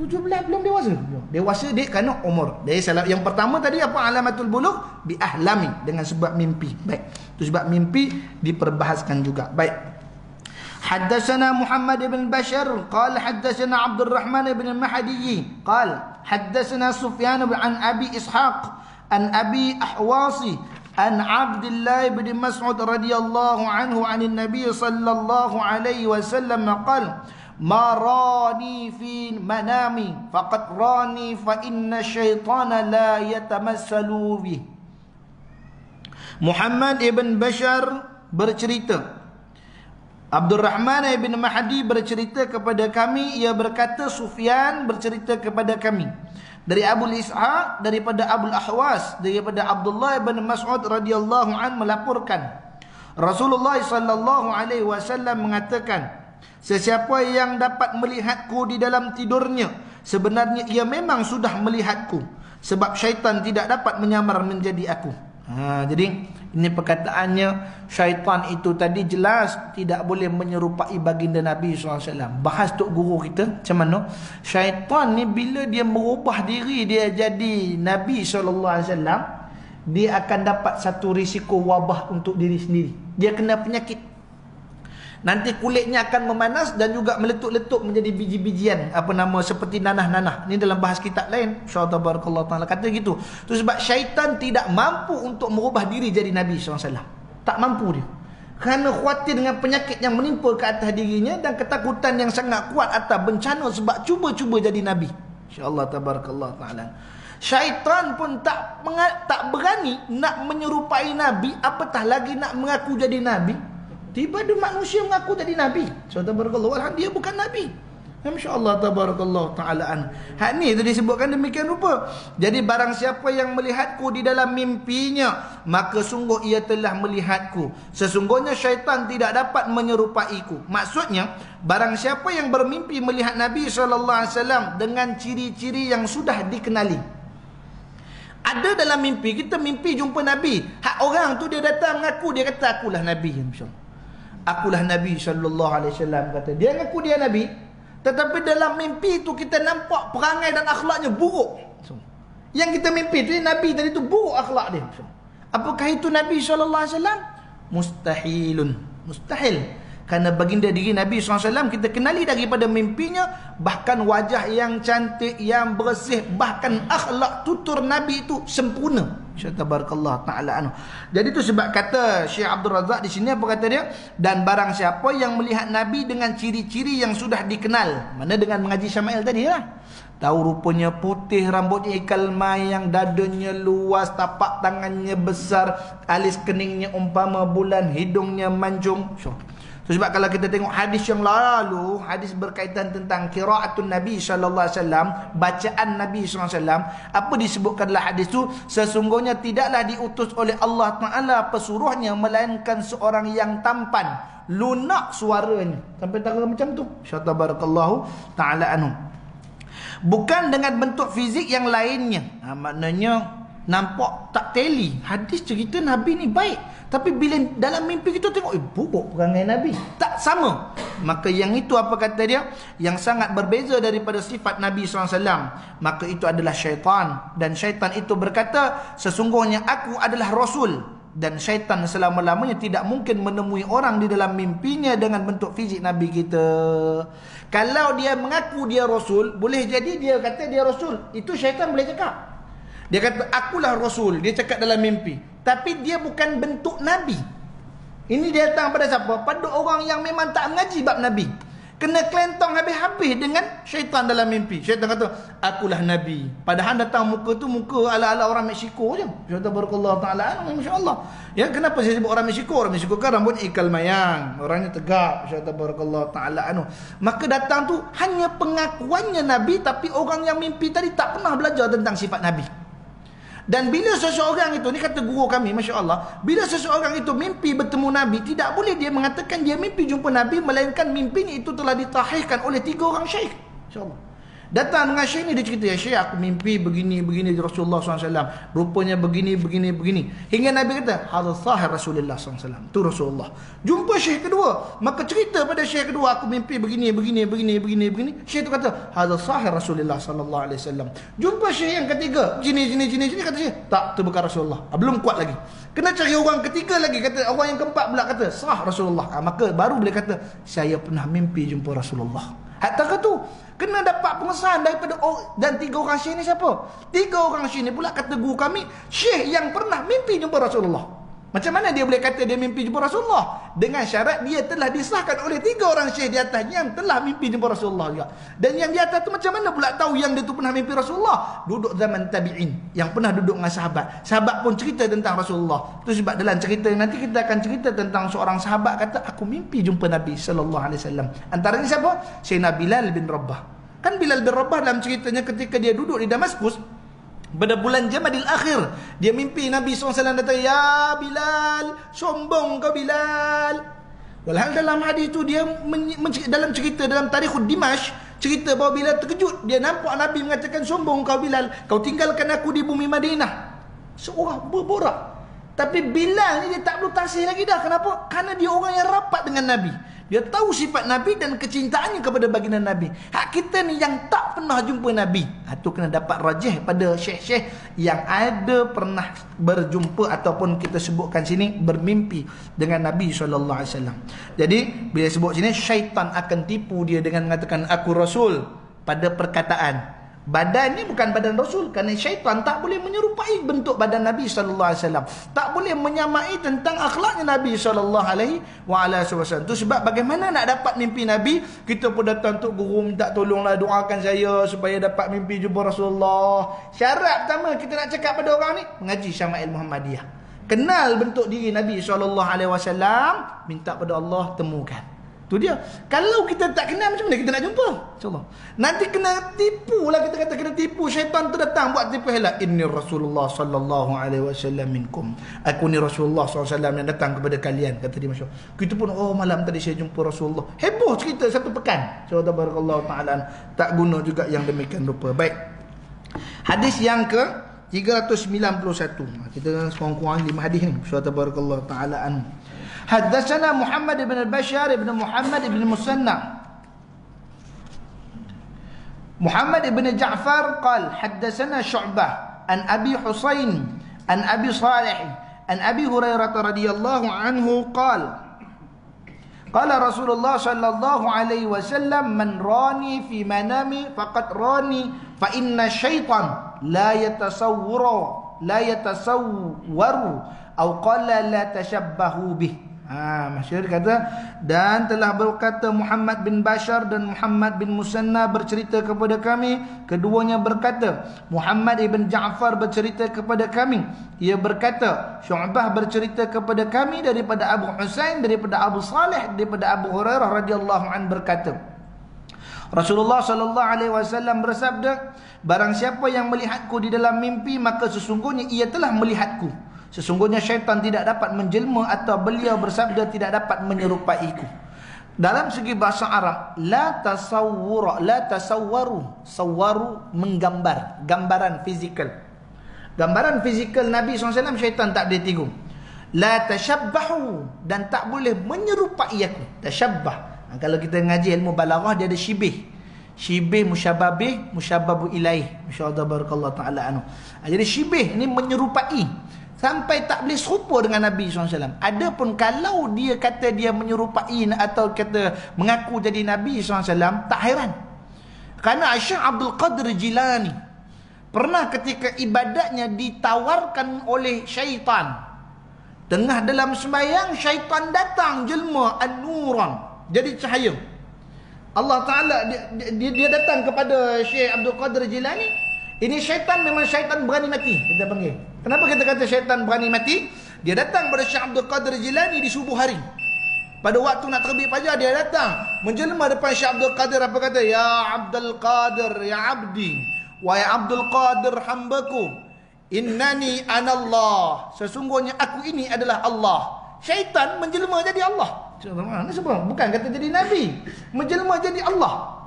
17 belum dewasa. Dewasa dia kerana umur. Dari salah yang pertama tadi apa? Alamatul bulugh bi ahlami, dengan sebab mimpi. Baik. Itu sebab mimpi diperbahaskan juga. Baik. Haddatsana Muhammad ibn Bashar qala haddatsana Abdul Rahman ibn Mahdi qala haddatsana Sufyan an Abi Ishaq an Abi Ahwasi an Abdullah bin Mas'ud radhiyallahu anhu 'anil Nabi sallallahu alaihi wasallam qala ma rani fi manami faqad rani fa inna syaitana la yatamassalu bih. Muhammad ibn Bashar bercerita, Abdul Rahman ibn Mahdi bercerita kepada kami, ia berkata Sufyan bercerita kepada kami dari Abu Ishaq, daripada Abu Ahwas, daripada Abdullah bin Mas'ud radhiyallahu anhu melaporkan Rasulullah sallallahu alaihi wasallam mengatakan, sesiapa yang dapat melihatku di dalam tidurnya, sebenarnya ia memang sudah melihatku, sebab syaitan tidak dapat menyamar menjadi aku. Jadi ini perkataannya, syaitan itu tadi jelas tidak boleh menyerupai baginda Nabi SAW. Bahas Tok Guru kita macam mana syaitan ni bila dia merubah diri dia jadi Nabi SAW, dia akan dapat satu risiko wabah untuk diri sendiri. Dia kena penyakit. Nanti kulitnya akan memanas dan juga meletup-letup menjadi biji-bijian seperti nanah-nanah. Ini dalam bahas kitab lain. InsyaAllah barakallahu ta'ala kata gitu. Itu sebab syaitan tidak mampu untuk merubah diri jadi Nabi SAW. Tak mampu dia. Kerana khawatir dengan penyakit yang menimpa ke atas dirinya dan ketakutan yang sangat kuat atas bencana sebab cuba-cuba jadi Nabi. InsyaAllah tabarakallahu ta'ala. Syaitan pun tak berani nak menyerupai Nabi, apatah lagi nak mengaku jadi Nabi. Tiba ada manusia mengaku jadi Nabi. Subhanallah, dia bukan Nabi. Masya-Allah tabarakallah taala. Hak ni tadi disebutkan demikian rupa. Jadi barang siapa yang melihatku di dalam mimpinya, maka sungguh ia telah melihatku. Sesungguhnya syaitan tidak dapat menyerupaiku. Maksudnya, barang siapa yang bermimpi melihat Nabi SAW dengan ciri-ciri yang sudah dikenali. Ada dalam mimpi, kita mimpi jumpa Nabi. Hak orang tu dia datang mengaku, dia kata akulah Nabi. Masya-Allah. Akulah Nabi sallallahu alaihi wasallam, kata dia mengaku dia Nabi, tetapi dalam mimpi itu kita nampak perangai dan akhlaknya buruk. Yang kita mimpi tu Nabi tadi tu buruk akhlak dia. Apakah itu Nabi sallallahu alaihi wasallam? Mustahilun. Mustahil. Kerana baginda diri Nabi SAW kita kenali daripada mimpinya, bahkan wajah yang cantik, yang bersih, bahkan akhlak tutur Nabi itu sempurna. Tabarakallah ta'ala anhu. Jadi itu sebab kata Syekh Abdul Razak di sini, apa kata dia? Dan barang siapa yang melihat Nabi dengan ciri-ciri yang sudah dikenal, mana dengan mengaji Syama'il tadi lah. Tahu rupanya putih, rambutnya ikal mayang, dadanya luas, tapak tangannya besar, alis keningnya umpama bulan, hidungnya mancung. Sebab kalau kita tengok hadis yang lalu, hadis berkaitan tentang qiraatun Nabi sallallahu alaihi wasallam, bacaan Nabi sallallahu alaihi wasallam, apa disebutkan dalam hadis tu? Sesungguhnya tidaklah diutus oleh Allah Taala pesuruhnya melainkan seorang yang tampan, lunak suaranya. Sampai tengah macam tu. Tabarakallahu taala anhu. Bukan dengan bentuk fizik yang lainnya. Maknanya nampak tak teli. Hadis cerita Nabi ni baik, tapi bila dalam mimpi kita tengok, buruk perangai Nabi, tak sama. Maka yang itu apa kata dia? Yang sangat berbeza daripada sifat Nabi SAW. Maka itu adalah syaitan. Dan syaitan itu berkata, sesungguhnya aku adalah Rasul. Dan syaitan selama-lamanya tidak mungkin menemui orang di dalam mimpinya dengan bentuk fizik Nabi kita. Kalau dia mengaku dia Rasul, boleh jadi dia kata dia Rasul. Itu syaitan boleh cakap. Dia kata akulah Rasul. Dia cakap dalam mimpi. Tapi dia bukan bentuk Nabi. Ini dia datang pada siapa? Pada orang yang memang tak mengaji bab Nabi. Kena kelentong habis-habis dengan syaitan dalam mimpi. Syaitan kata, akulah Nabi. Padahal datang muka tu muka ala-ala orang Meksiko je. Syaitan barakallahu ta'ala, Masya Allah. Ya, kenapa saya sebut orang Meksiko? Orang Meksiko kan rambut ikal mayang. Orangnya tegap. Syaitan barakallahu ta'ala. Maka datang tu hanya pengakuannya Nabi, tapi orang yang mimpi tadi tak pernah belajar tentang sifat Nabi. Dan bila seseorang itu, ni kata guru kami, Masya Allah, bila seseorang itu mimpi bertemu Nabi, tidak boleh dia mengatakan dia mimpi jumpa Nabi, melainkan mimpinya itu telah ditahirkan oleh 3 orang syekh. Masya Allah. Datang dengan syekh ni, dia cerita, ya syekh, aku mimpi begini-begini Rasulullah SAW. Rupanya begini-begini. Hingga Nabi kata, hadha sahir Rasulullah SAW. Itu Rasulullah. Jumpa syekh kedua. Maka cerita pada syekh kedua, aku mimpi begini. Syekh itu kata, hadha sahir Rasulullah SAW. Jumpa syekh yang ketiga. Gini. Kata syekh, tak, itu bukan Rasulullah. Belum kuat lagi. Kena cari orang ketiga lagi. Kata orang yang keempat pula kata, sah Rasulullah. Maka baru boleh kata, saya pernah mimpi jumpa Rasulullah. Hatta kata tu kena dapat pengesahan daripada dan 3 orang syekh ni siapa? 3 orang syekh ni pula kata guru kami, syekh yang pernah mimpi jumpa Rasulullah. Macam mana dia boleh kata dia mimpi jumpa Rasulullah? Dengan syarat dia telah disahkan oleh 3 orang syekh di atas yang telah mimpi jumpa Rasulullah juga. Dan yang di atas tu macam mana pula tahu yang dia tu pernah mimpi Rasulullah? Duduk zaman tabi'in, yang pernah duduk dengan sahabat. Sahabat pun cerita tentang Rasulullah. Itu sebab dalam cerita nanti kita akan cerita tentang seorang sahabat kata, aku mimpi jumpa Nabi SAW. Antaranya siapa? Sayyidina Bilal bin Rabah. Kan Bilal bin Rabah dalam ceritanya ketika dia duduk di Damaskus pada bulan Jamadil Akhir, dia mimpi Nabi SAW kata, ya Bilal, sombong kau Bilal. Walhal dalam hadis itu dia dalam cerita dalam Tarikhud Dimash, cerita bahawa Bilal terkejut. Dia nampak Nabi mengatakan, sombong kau Bilal, kau tinggalkan aku di bumi Madinah. Seorang berborak. Tapi Bilal ni dia tak perlu tasih lagi dah. Kenapa? Karena dia orang yang rapat dengan Nabi. Dia tahu sifat Nabi dan kecintaannya kepada baginda Nabi. Hak kita ni yang tak pernah jumpa Nabi, itu kena dapat rajih pada syekh-syekh yang ada pernah berjumpa ataupun kita sebutkan sini bermimpi dengan Nabi SAW. Jadi bila sebut sini, syaitan akan tipu dia dengan mengatakan aku Rasul pada perkataan. Badan ni bukan badan Rasul, kerana syaitan tak boleh menyerupai bentuk badan Nabi SAW. Tak boleh menyamai tentang akhlaknya Nabi SAW. Itu sebab bagaimana nak dapat mimpi Nabi, kita pun datang untuk guru minta tolonglah doakan saya supaya dapat mimpi jumpa Rasulullah. Syarat pertama kita nak cakap pada orang ni, mengaji Syama'il Muhammadiyah, kenal bentuk diri Nabi SAW, minta pada Allah temukan. Tu dia. Kalau kita tak kenal, macam mana kita nak jumpa? InsyaAllah. Nanti kena tipu lah, kita kata kena tipu. Syaitan tu datang buat tipu helak. Inni Rasulullah SAW minkum. Aku ni Rasulullah SAW yang datang kepada kalian. Kata dia, Masya Allah. Kita pun, malam tadi saya jumpa Rasulullah. Heboh cerita 1 pekan. So, tabarakallahu ta'ala. Tak guna juga yang demikian rupa. Baik. Hadis yang ke 391. Kita kurang-kurang 5 hadis ni. So, tabarakallahu ta'ala. حدثنا محمد بن البشار بن محمد بن المثنى محمد بن جعفر قال حدثنا شعبة عن أبي حسين عن أبي صالح عن أبي هريرة رضي الله عنه قال قال رسول الله صلى الله عليه وسلم من راني في منامي فقد راني فإن الشيطان لا يتصور أو قال لا تشبهوا به. Masyhur kata, dan telah berkata Muhammad bin Bashar dan Muhammad bin Musanna bercerita kepada kami, keduanya berkata, Muhammad ibn Ja'far bercerita kepada kami, ia berkata, Syu'bah bercerita kepada kami daripada Abu Husain, daripada Abu Salih, daripada Abu Hurairah radhiyallahu anhu berkata, Rasulullah sallallahu alaihi wasallam bersabda, barang siapa yang melihatku di dalam mimpi, maka sesungguhnya ia telah melihatku. Sesungguhnya syaitan tidak dapat menjelma, atau beliau bersabda tidak dapat menyerupaiku. Dalam segi bahasa Arab, la tasawwaru, sawwaru menggambar, gambaran fizikal. Gambaran fizikal Nabi SAW syaitan tak boleh tiru. La tashabbahu, dan tak boleh menyerupai aku. Tashabbah. Kalau kita ngaji ilmu balaghah, dia ada syibih. Syibih, musyababih, musyababu ilaih. Masyaallah barakallahu taala anhu. Jadi syibih ni menyerupai. sampai tak boleh serupa dengan Nabi SAW. Adapun kalau dia kata dia menyerupai atau kata mengaku jadi Nabi SAW, tak hairan. Kerana Syekh Abdul Qadir Jilani pernah ketika ibadatnya ditawarkan oleh syaitan. Tengah dalam sembahyang, syaitan datang jelma an-nuran, jadi cahaya. Allah Ta'ala dia datang kepada Syekh Abdul Qadir Jilani. Ini syaitan, memang syaitan berani mati, kita panggil. Kenapa kita kata syaitan berani mati? Dia datang pada Syekh Abdul Qadir Jilani di subuh hari. Pada waktu nak terbit fajar, dia datang menjelma depan Syekh Abdul Qadir. Apa kata? Ya Abdul Qadir, ya abdi, wahai Abdul Qadir hambaku, innani anallah, sesungguhnya aku ini adalah Allah. Syaitan menjelma jadi Allah. Bukan kata jadi Nabi, menjelma jadi Allah.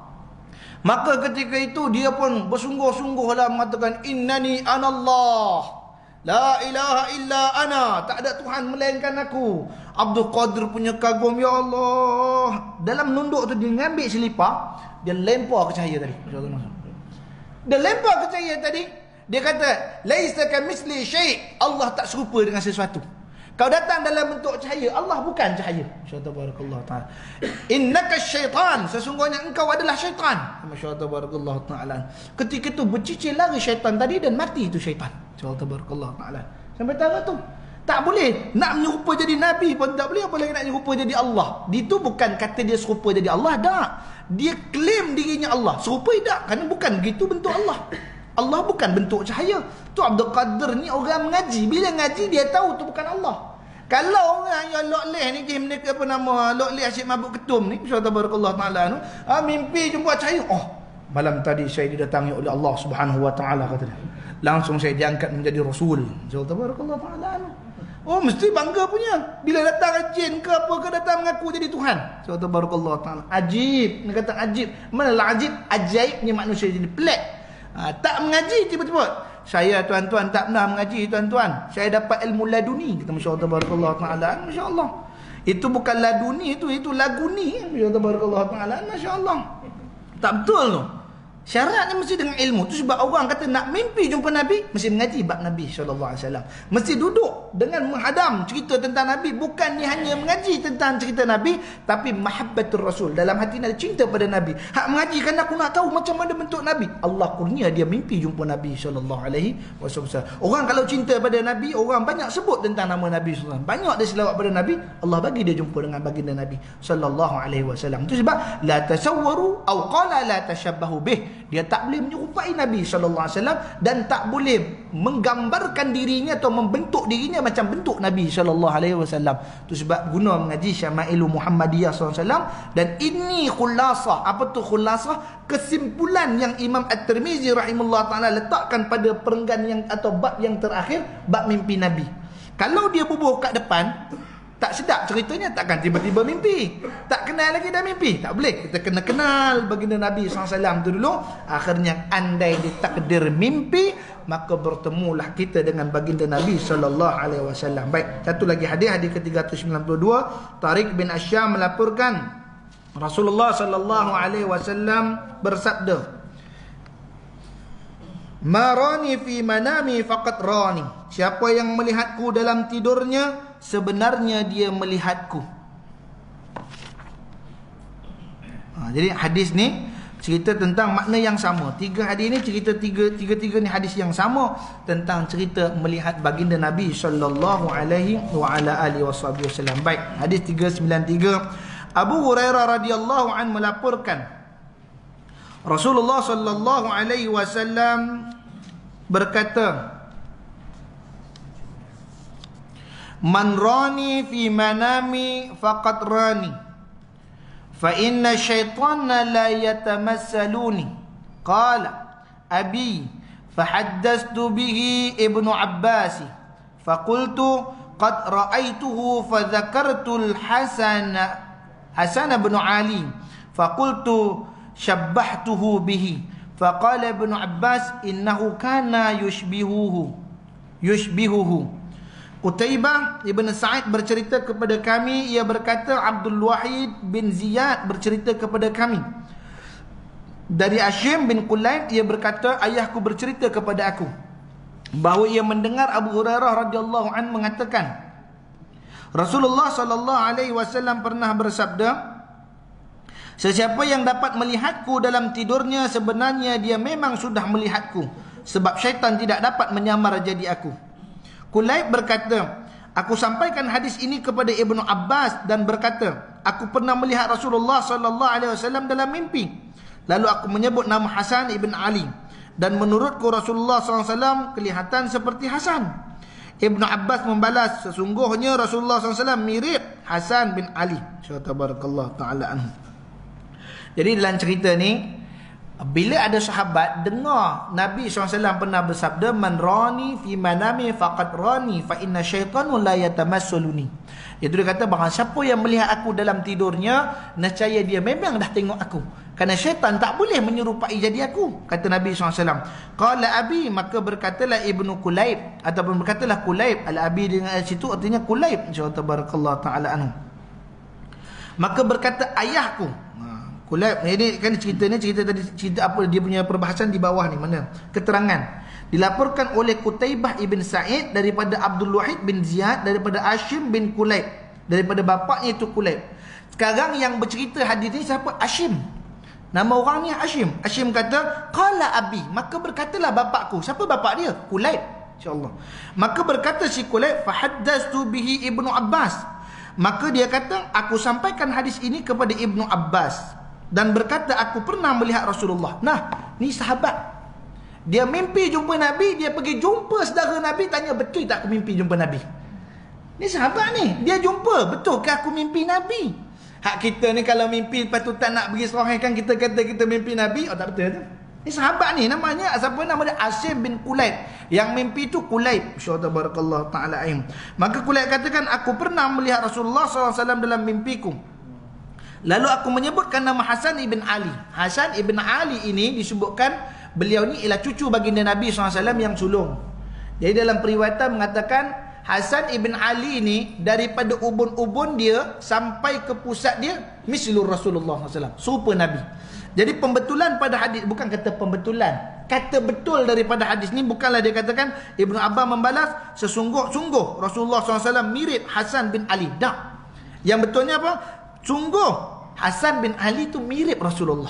Maka ketika itu dia pun bersungguh-sungguhlah mengatakan, innani anallah, la ilaha illa ana, tak ada Tuhan melainkan aku. Abdul Qadir punya kagum, ya Allah. Dalam nunduk tu dia ambil selipar, dia lempar ke cahaya tadi. Dia lempar ke cahaya tadi. Dia kata, laisa kamitsli syai', Allah tak serupa dengan sesuatu. Kau datang dalam bentuk cahaya, Allah bukan cahaya. Masya-Allah barakallahu taala. Innaka syaitan, sesungguhnya engkau adalah syaitan. Masya-Allah barakallahu taala. Ketika itu bercicir lari syaitan tadi dan mati itu syaitan. Masya-Allah barakallahu taala. Sampai tahu tu. Tak boleh nak menyerupa jadi Nabi pun tak boleh, apalagi nak menyerupa jadi Allah. Itu bukan kata dia serupa jadi Allah, tak. Dia klaim dirinya Allah. Serupa tak, kerana bukan begitu bentuk Allah. Allah bukan bentuk cahaya. Tu Abdul Qadir ni orang mengaji. Bila ngaji dia tahu tu bukan Allah. Kalau orang yang Lok Leh ni, mereka apa nama, Lok Leh Asyik Mabuk Ketum ni, insya-Allah barakallahu taala tu, mimpi jumpa cahaya. Oh, malam tadi saya didatangi oleh Allah Subhanahu wa taala, kata dia. Langsung saya diangkat menjadi rasul. Insya-Allah barakallahu taala. Oh, mesti bangga punya. Bila datang jin ke apa ke, datang mengaku jadi Tuhan. Insya-Allah barakallahu taala. Ajib. Dia kata ajib. Manalah ajib? Ajaibnya manusia jadi pelik. Tak mengaji tiba-tiba. Saya tuan-tuan tak pernah mengaji tuan-tuan. Saya dapat ilmu laduni. Kita masya-Allah barakallahu taala. Masya-Allah. Itu bukan laduni, itu laguni. Masya-Allah barakallahu taala. Masya-Allah. Tak betul tu. Syaratnya mesti dengan ilmu. Tu sebab orang kata nak mimpi jumpa Nabi, mesti mengaji bab Nabi SAW. Mesti duduk dengan menghadam cerita tentang Nabi. Bukan ni hanya mengaji tentang cerita Nabi, tapi mahabbatul Rasul. Dalam hati ada cinta pada Nabi. Hak mengaji kerana aku nak tahu macam mana bentuk Nabi. Allah kurnia dia mimpi jumpa Nabi SAW. Orang kalau cinta pada Nabi, orang banyak sebut tentang nama Nabi SAW. Banyak dia selawat pada Nabi, Allah bagi dia jumpa dengan baginda Nabi SAW. Itu sebab la tasawwaru au qala la tashabbahu bih. Dia tak boleh menyerupai Nabi SAW dan tak boleh menggambarkan dirinya atau membentuk dirinya macam bentuk Nabi SAW. Itu sebab guna mengaji Syamailu Muhammadiyah SAW. Dan ini khulasah. Apa tu khulasah? Kesimpulan yang Imam At-Tirmizi rahimahullah ta'ala letakkan pada perenggan yang atau bab yang terakhir, bab mimpi Nabi. Kalau dia bubuh kat depan, tak sedap ceritanya, takkan tiba-tiba mimpi. Tak kenal lagi dah mimpi. Tak boleh. Kita kena kenal baginda Nabi SAW tu dulu. Akhirnya andai ditakdir mimpi, maka bertemulah kita dengan baginda Nabi SAW. Baik, satu lagi hadis ke-392. Tariq bin Asyam melaporkan Rasulullah SAW bersabda, "Marani fi manami faqat rani." Siapa yang melihatku dalam tidurnya, sebenarnya dia melihatku. Jadi hadis ni cerita tentang makna yang sama. Tiga hadis ni cerita tiga ni hadis yang sama tentang cerita melihat baginda Nabi sallallahu alaihi wa ala alihi wasallam. Baik, hadis 393. Abu Hurairah radhiyallahu anhu melaporkan Rasulullah sallallahu alaihi wasallam berkata, "Man rani fi manami faqad rani, fa inna syaitana la yatamassaluni." Qala abi fahaddastu bihi Ibnu Abbas, faqultu qad ra'aituhu fadhakartu Hasan bin Ali, faqultu syabbahtuhu bihi, faqala Ibnu Abbas innahu kana yushbihuhu. Qutaibah Ibn Sa'id bercerita kepada kami, ia berkata Abdul Wahid bin Ziyad bercerita kepada kami dari Hashim bin Qulaib, ia berkata ayahku bercerita kepada aku. bahawa ia mendengar Abu Hurairah radhiyallahu an mengatakan, Rasulullah sallallahu alaihi wasallam pernah bersabda, sesiapa yang dapat melihatku dalam tidurnya, sebenarnya dia memang sudah melihatku, sebab syaitan tidak dapat menyamar jadi aku. Kulayb berkata, aku sampaikan hadis ini kepada Ibnu Abbas dan berkata, aku pernah melihat Rasulullah sallallahu alaihi wasallam dalam mimpi. Lalu aku menyebut nama Hasan ibn Ali, dan menurutku Rasulullah sallallahu alaihi wasallam kelihatan seperti Hasan. Ibnu Abbas membalas, sesungguhnya Rasulullah SAW mirip Hasan bin Ali. Tabarakallah ta'ala anhu. Jadi dalam cerita ni, bila ada sahabat dengar Nabi SAW pernah bersabda, man rani fi manami faqad rani fa inna syaitanu la yatamassaluni. Iaitu dia kata, bahawa siapa yang melihat aku dalam tidurnya, nescaya dia memang dah tengok aku, kerana syaitan tak boleh menyerupai jadi aku, kata Nabi SAW. Qala abi, maka berkatalah Ibnu Kulayb, ataupun berkatalah Kulayb. Al-abi dengan situ artinya Kulayb, insyaallah tabarakallah ta'ala anhu. Maka berkata ayahku, Kulayb ini kan cerita tadi, cerita apa dia punya perbahasan di bawah ni, mana keterangan. Dilaporkan oleh Qutaibah ibn Sa'id daripada Abdul Wahid bin Ziyad daripada Ashim bin Kulayb, daripada bapaknya itu Kulayb. Sekarang yang bercerita hadis ni siapa? Ashim. Nama orang ni Ashim. Ashim kata, qala abi, maka berkatalah bapakku. Siapa bapak dia? Kulayb, insya-Allah. Maka berkata si Kulayb, fahaddastu bihi Ibnu Abbas, maka dia kata, aku sampaikan hadis ini kepada Ibnu Abbas dan berkata, aku pernah melihat Rasulullah. Nah, ni sahabat, dia mimpi jumpa Nabi, dia pergi jumpa saudara Nabi, tanya, betul tak aku mimpi jumpa Nabi? Ni sahabat ni, dia jumpa, betul ke aku mimpi Nabi? Hak kita ni kalau mimpi lepas tu tak nak bagi sahihkan, kita kata kita mimpi Nabi, oh tak betul tu. Ni sahabat ni, namanya siapa? Nama dia Ashim bin Kulayb. Yang mimpi tu Kulayb, insyaallah barakallahu taala aim. Maka Kulayb katakan, aku pernah melihat Rasulullah SAW dalam mimpiku. Lalu aku menyebutkan nama Hasan ibn Ali. Hasan ibn Ali ini disebutkan beliau ni ialah cucu baginda Nabi SAW yang sulung. Jadi dalam periwayatan mengatakan, Hasan ibn Ali ini daripada ubun-ubun dia sampai ke pusat dia mislur Rasulullah SAW, serupa Nabi. Jadi pembetulan pada hadis, bukan kata pembetulan, kata betul daripada hadis ni, bukanlah dia katakan Ibnu Abbas membalas, sesungguh-sungguh Rasulullah SAW mirip Hasan bin Ali. Tak. Yang betulnya apa? Sungguh Hasan bin Ali tu mirip Rasulullah.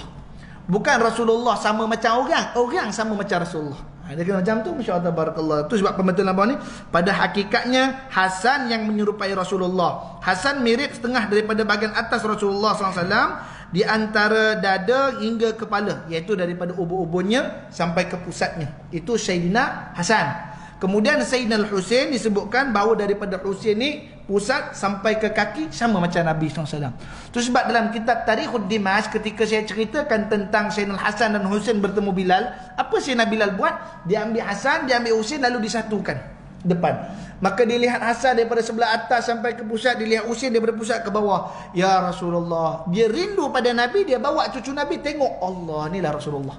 Bukan Rasulullah sama macam orang sama macam Rasulullah. Dia kena macam tu, masya-Allah barakallah. Tu sebab pembetulan bawah ni, pada hakikatnya Hasan yang menyerupai Rasulullah. Hasan mirip setengah daripada bahagian atas Rasulullah SAW, di antara dada hingga kepala, iaitu daripada ubun-ubunnya sampai ke pusatnya. Itu Sayyidina Hasan. Kemudian Sayyidina Al-Husain disebutkan bahawa daripada Husain ni pusat sampai ke kaki sama macam Nabi SAW. Itu sebab dalam kitab Tarikhud Dimash, ketika saya ceritakan tentang Sayyidina Hasan dan Husain bertemu Bilal, apa Sayyidina Bilal buat? Dia ambil Hasan, dia ambil Husain, lalu disatukan depan. Maka dia lihat Hasan daripada sebelah atas sampai ke pusat, dia lihat Husain daripada pusat ke bawah. Ya Rasulullah, dia rindu pada Nabi, dia bawa cucu Nabi, tengok Allah, inilah Rasulullah,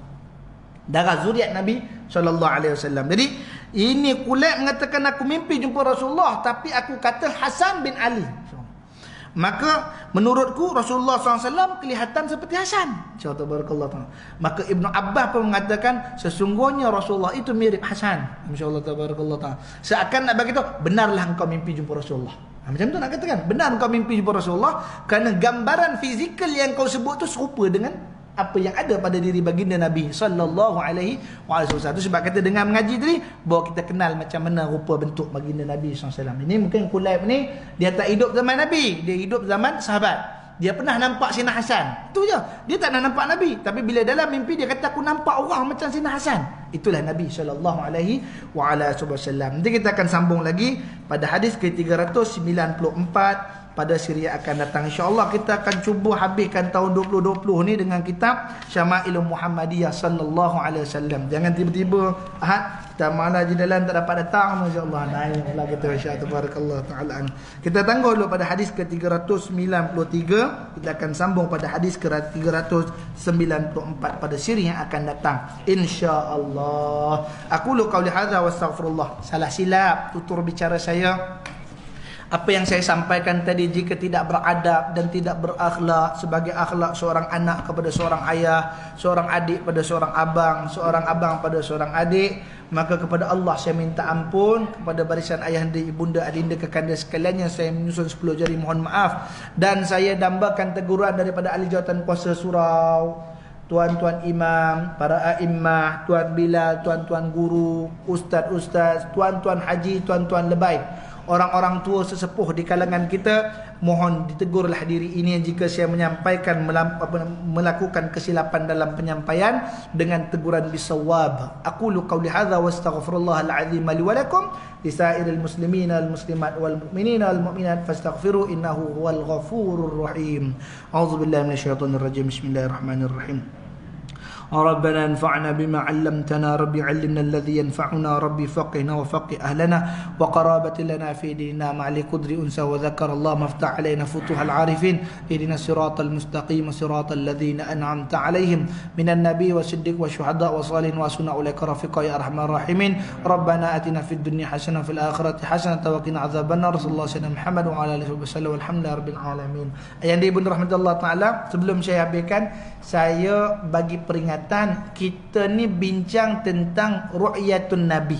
darah zuriat Nabi SAW. Jadi ini Kulayb mengatakan, aku mimpi jumpa Rasulullah, tapi aku kata Hasan bin Ali. Maka menurutku Rasulullah SAW kelihatan seperti Hasan. Tabarakallah. Maka Ibnu Abbas pun mengatakan, sesungguhnya Rasulullah itu mirip Hasan. Insyaallah tabarakallah. Seakan nak bagi tahu, benarlah engkau mimpi jumpa Rasulullah. Macam tu nak katakan, benar engkau mimpi jumpa Rasulullah, kerana gambaran fizikal yang kau sebut tu serupa dengan apa yang ada pada diri baginda Nabi sallallahu alaihi wasallam. Itu sebab kata dengan mengaji tadi, bahawa kita kenal macam mana rupa bentuk baginda Nabi SAW. Ini mungkin Kulayb ni, dia tak hidup zaman Nabi, dia hidup zaman sahabat. Dia pernah nampak Sayyidina Hasan, itu je. Dia tak nak nampak Nabi, tapi bila dalam mimpi dia kata, aku nampak orang macam Sayyidina Hasan. Itulah Nabi sallallahu alaihi wasallam. Nanti kita akan sambung lagi pada hadis ke-394 pada siri akan datang. InsyaAllah kita akan cuba habiskan tahun 2020 ni dengan kitab Syama'ilul Muhammadiyah sallallahu alaihi wasallam. Jangan tiba-tiba Ahad kita malah jedalan tak dapat datang, masya-Allah. Naiklah kita, insya-Allah tabarakallah taala. Kita tangguh dulu pada hadis ke-393. Kita akan sambung pada hadis ke-394 pada siri yang akan datang, insya-Allah. Aku lu qauli hadza wa astaghfirullah. Salah silap tutur bicara saya. Apa yang saya sampaikan tadi, jika tidak beradab dan tidak berakhlak sebagai akhlak seorang anak kepada seorang ayah, seorang adik pada seorang abang pada seorang adik, Maka kepada Allah saya minta ampun, kepada barisan ayahanda, ibunda, adinda, kekanda sekalian yang saya menyusun 10 jari mohon maaf, dan saya dambakan teguran daripada ahli jawatan kuasa surau, tuan-tuan imam, para a'immah, tuan Bilal, tuan-tuan guru, ustaz-ustaz, tuan-tuan haji, tuan-tuan lebay, orang-orang tua sesepuh di kalangan kita, mohon ditegurlah diri ini jika saya menyampaikan melakukan kesilapan dalam penyampaian dengan teguran bisawab. Aqulu qawli hadza wa astaghfirullahal azim li wa lakum lisairil muslimina wal muslimat wal mu'minina wal mu'minat fastaghfiru innahu huwal ghafurur rahim. A'udzubillahi minasyaitonir rajim. Bismillahirrahmanirrahim. ربنا انفعنا بما علمتنا ربي علمنا الذي ينفعنا ربي فقهنا وفقه أهلنا وقرابة لنا في ديننا مع لقدر أنثى وذكر الله مفتح علينا فتوح العارفين اهدنا الصراط المستقيم صراط الذين أنعمت عليهم من النبي والصديق والشهداء والصالحين وحسن أولئك رفيقا يا أرحم الراحمين ربنا آتنا في الدنيا حسنة وفي الآخرة حسنة وقنا عذاب النار صلى الله عليه وسلم محمد وعلى آله وسلم والحمد لله رب العالمين. Ayah ibu rahmatullah taala, sebelum saya habiskan, saya bagi peringatan, kita ni bincang tentang ru'yatun Nabi,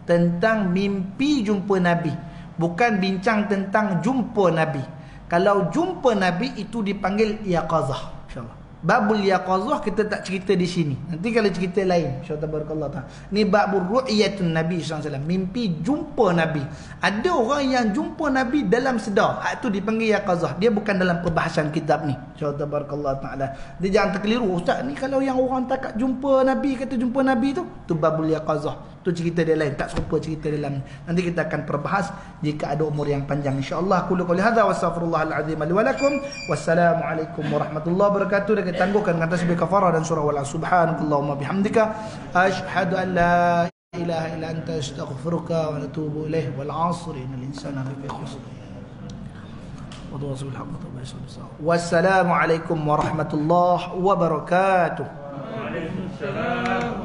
tentang mimpi jumpa Nabi, bukan bincang tentang jumpa Nabi. Kalau jumpa Nabi itu dipanggil yaqazah, insyaallah. Babul yaqazah kita tak cerita di sini. Nanti kalau cerita lain, insyaallah tabarakallah taala. Ni babul ru'yatun Nabi sallallahu alaihi wasallam, mimpi jumpa Nabi. Ada orang yang jumpa Nabi dalam sedar, hak tu dipanggil yaqazah. Dia bukan dalam perbahasan kitab ni, insyaallah tabarakallah taala. Dia jangan terkeliru, ustaz ni kalau yang orang takat jumpa Nabi, kata jumpa Nabi tu babul yaqazah. Tu cerita dia lain, tak serupa cerita dalam. Nanti kita akan perbahas jika ada umur yang panjang, insyaallah. Qul qouli hadza wastaghfirullahal azim li wa lakum. Wassalamualaikum warahmatullahi wabarakatuh. Dan kita tangguhkan dengan tasbih kafarah dan surah wal subhanakallahumma bihamdika asyhadu an la ilaha illa anta astaghfiruka wa atubu ilaih. Wal 'asri innal insana lafi khusr. Wassalamualaikum warahmatullahi wabarakatuh. Waalaikumsalam.